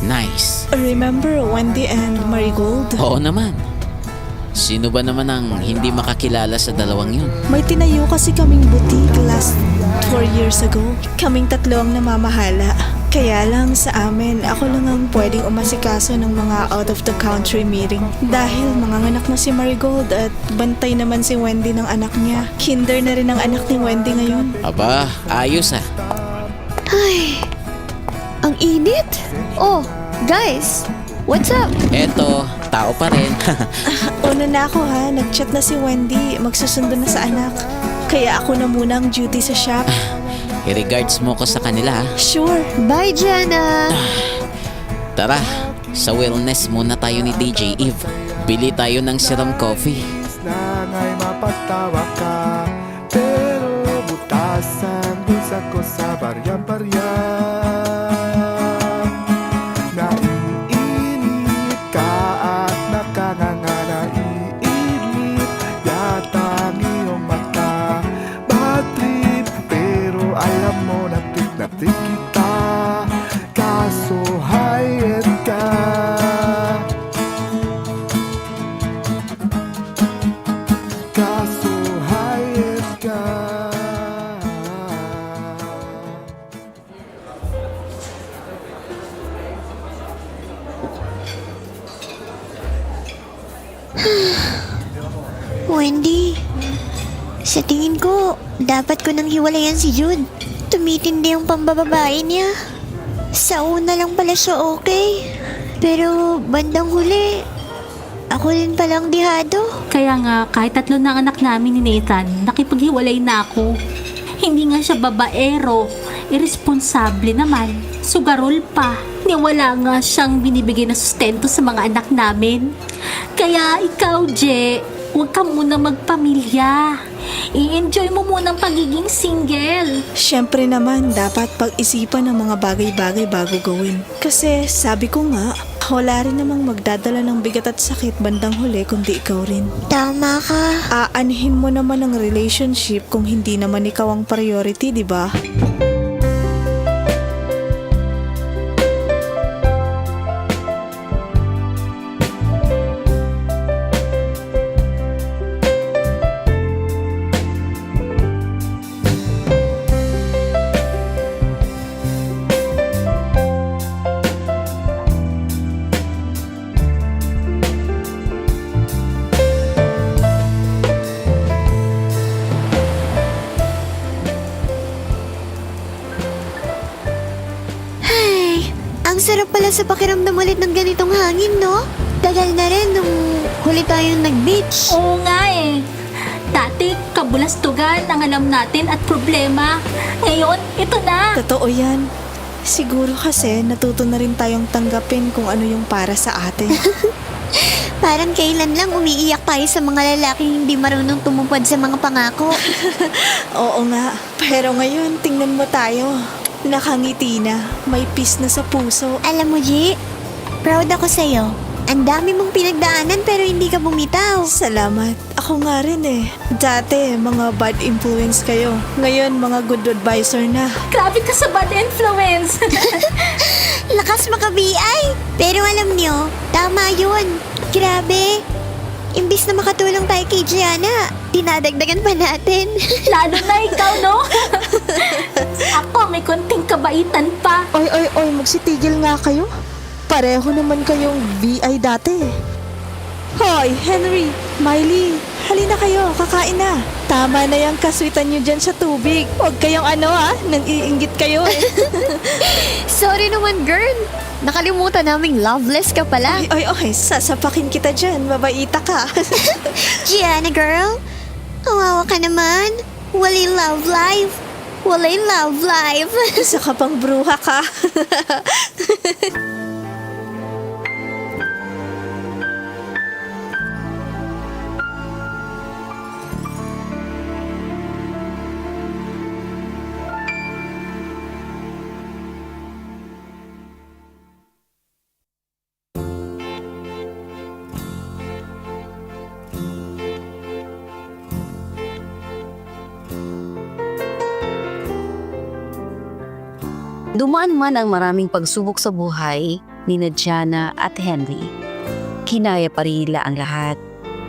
Nice. Remember Wendy and Marigold? Oo naman. Sino ba naman ang hindi makakilala sa dalawang yun? May tinayo kasi kaming boutique last 4 years ago. Kaming tatlo ang namamahala. Kaya lang sa amin, ako lang ang pwedeng umasikaso ng mga out-of-the-country meeting. Dahil manganganak na si Marigold at bantay naman si Wendy ng anak niya. Kinder na rin ang anak ni Wendy ngayon. Aba, ayos ah. Ay, ang init. Oh, guys, what's up? Eto, tao pa rin. Una na ako ha, nag-chat na si Wendy, magsusundo na sa anak. Kaya ako na muna ang duty sa shop. I-regards mo ko sa kanila ha. Sure. Bye, Gianna. Tara, sa wellness muna tayo ni DJ Eve. Bili tayo ng serum coffee. Lang ay mapagtawa ka, pero butas ang bulsa ko sa barya-barya. Naiinip ka at nakanganga, naiinip yata ang iyong mata. Bad trip, pero alam mo na tip kita, kaso high-end ka. Wendy, sa tingin ko, dapat ko nang hiwalayan si Jude. Tumitindi ang pambababae niya. Sa una lang pala siya okay. Pero bandang huli, ako rin palang dihado. Kaya nga, kahit 3 na anak namin ni Nathan, nakipaghiwalay na ako. Hindi nga siya babaero, irresponsable naman, sugarol pa. Wala nga siyang binibigay na sustento sa mga anak namin. Kaya ikaw, Je, huwag ka muna magpamilya. I-enjoy mo muna ang pagiging single. Siyempre naman, dapat pag-isipan ang mga bagay-bagay bago gawin. Kasi sabi ko nga, wala rin namang magdadala ng bigat at sakit bandang huli kundi ikaw rin. Tama ka. Aanhin mo naman ang relationship kung hindi naman ikaw ang priority, di ba? Ang sarap pala sa pakiramdam ulit ng ganitong hangin, no? Tagal na rin nung huli tayong nag-beach. Oo nga eh. Dati, kabulastugan ang alam natin at problema. Ngayon, ito na. Totoo yan. Siguro kasi natuto na rin tayong tanggapin kung ano yung para sa atin. Parang kailan lang umiiyak tayo sa mga lalaking hindi marunong tumupad sa mga pangako. Oo nga. Pero ngayon, tingnan mo tayo. Nakangiti na. May peace na sa puso. Alam mo, G, proud ako sa'yo. Ang dami mong pinagdaanan pero hindi ka bumitaw. Salamat. Ako nga rin eh. Dati, mga bad influence kayo. Ngayon, mga good advisor na. Grabe ka sa bad influence. Lakas maka-BI. Pero alam niyo, tama yun. Grabe. Imbis na makatulong tayo kay Gianna, dinadagdagan pa natin. Lalo na ikaw, no? Ako, may konting kabaitan pa. Oy, magsitigil nga kayo. Pareho naman kayong VI dati. Hoy, Henry, Miley, halina kayo, kakain na. Tama na yung kaswitan nyo dyan sa tubig. Huwag kayong nang iinggit kayo eh. Sorry naman, girl. Nakalimutan naming loveless ka pala. Oy, sasapakin kita dyan, babaita ka. Gianna, girl, kawawa ka naman. Walay love life. Walay love life. Isa ka pang bruha ka. Dumaan man ang maraming pagsubok sa buhay ni Gianna at Henry. Kinaya pa rin nila ang lahat.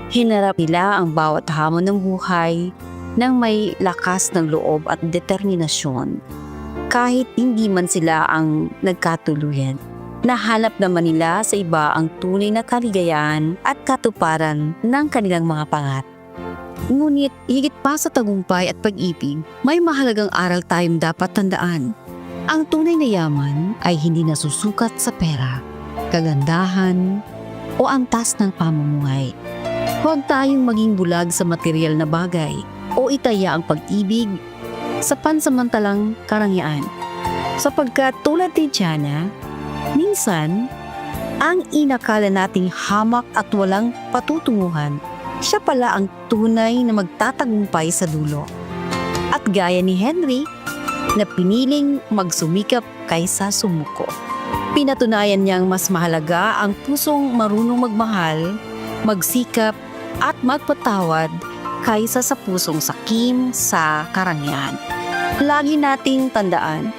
Hinarap nila ang bawat hamon ng buhay nang may lakas ng loob at determinasyon. Kahit hindi man sila ang nagkatuluyan, nahanap naman nila sa iba ang tunay na kaligayahan at katuparan ng kanilang mga pangarap. Ngunit higit pa sa tagumpay at pag-ibig, may mahalagang aral tayong dapat tandaan. Ang tunay na yaman ay hindi nasusukat sa pera, kagandahan, o antas ng pamumuhay. Huwag tayong maging bulag sa material na bagay o itaya ang pag-ibig sa pansamantalang karangyaan. Sapagkat tulad ni Gianna, minsan, ang inakala nating hamak at walang patutunguhan, siya pala ang tunay na magtatagumpay sa dulo. At gaya ni Henry, na piniling magsumikap kaysa sumuko. Pinatunayan niyang mas mahalaga ang pusong marunong magmahal, magsikap at magpatawad kaysa sa pusong sakim sa karangyaan. Lagi nating tandaan,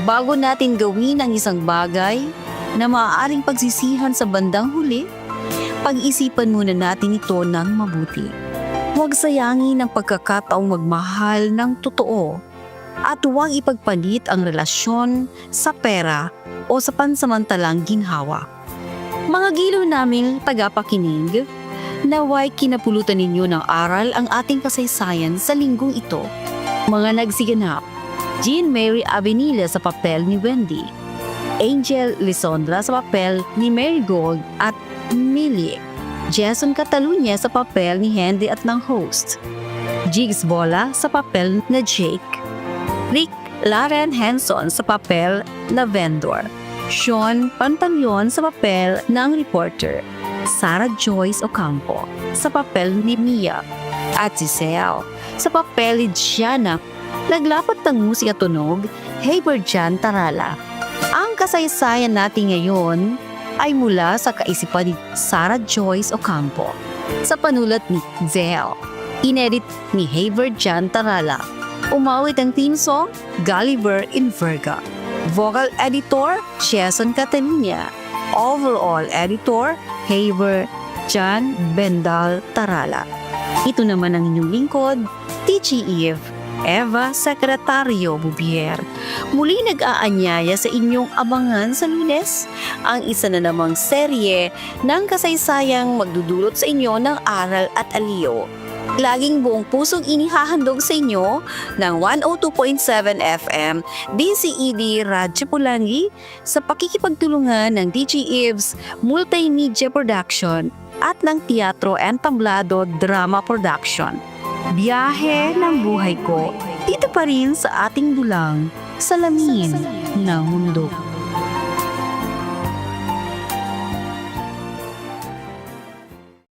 bago natin gawin ang isang bagay na maaaring pagsisihan sa bandang huli, pag-isipan muna natin ito ng mabuti. Huwag sayangin ang pagkakataong magmahal ng totoo at huwag ipagpalit ang relasyon sa pera o sa pansamantalang ginhawa. Mga giliw naming tagapakinig, Naway kinapulutan ninyo ng aral ang ating kasaysayan sa linggong ito. Mga nagsiganap, Jean Mary Avenilla sa papel ni Wendy, Angel Lisondra sa papel ni Marigold at Millie, Jason Catalunya sa papel ni Henry at ng host, Jigs Bola sa papel na Jake, Rick Laren Henson sa papel na vendor, Sean Pantaleon sa papel ng reporter, Sarah Joyce Ocampo sa papel ni Mia, at si Sel sa papel ni Gianna. Naglapat ng musika tunog, Haber Jan Tarala. Ang kasaysayan natin ngayon ay mula sa kaisipan ni Sarah Joyce Ocampo sa panulat ni Zell. Inedit ni Haber Jan Tarala. Umawit ang theme song, Gulliver in Verga. Vocal editor, Jason Catalunya. Overall editor, Haber Jan Bendal Tarala. Ito naman ang inyong lingkod, Teaching Eve, Eva Secretario Bubier. Muli nag-aanyaya sa inyong abangan sa Lunes, ang isa na namang serye ng kasaysayang magdudulot sa inyo ng aral at aliw. Laging buong pusong inihahandog sa inyo ng 102.7 FM DCED Radyo Pulangi sa pakikipagtulungan ng DJ Eves Multimedia Production at ng Teatro Entablado Drama Production. Biyahe ng buhay ko, dito pa rin sa ating dulang, salamin ng mundo.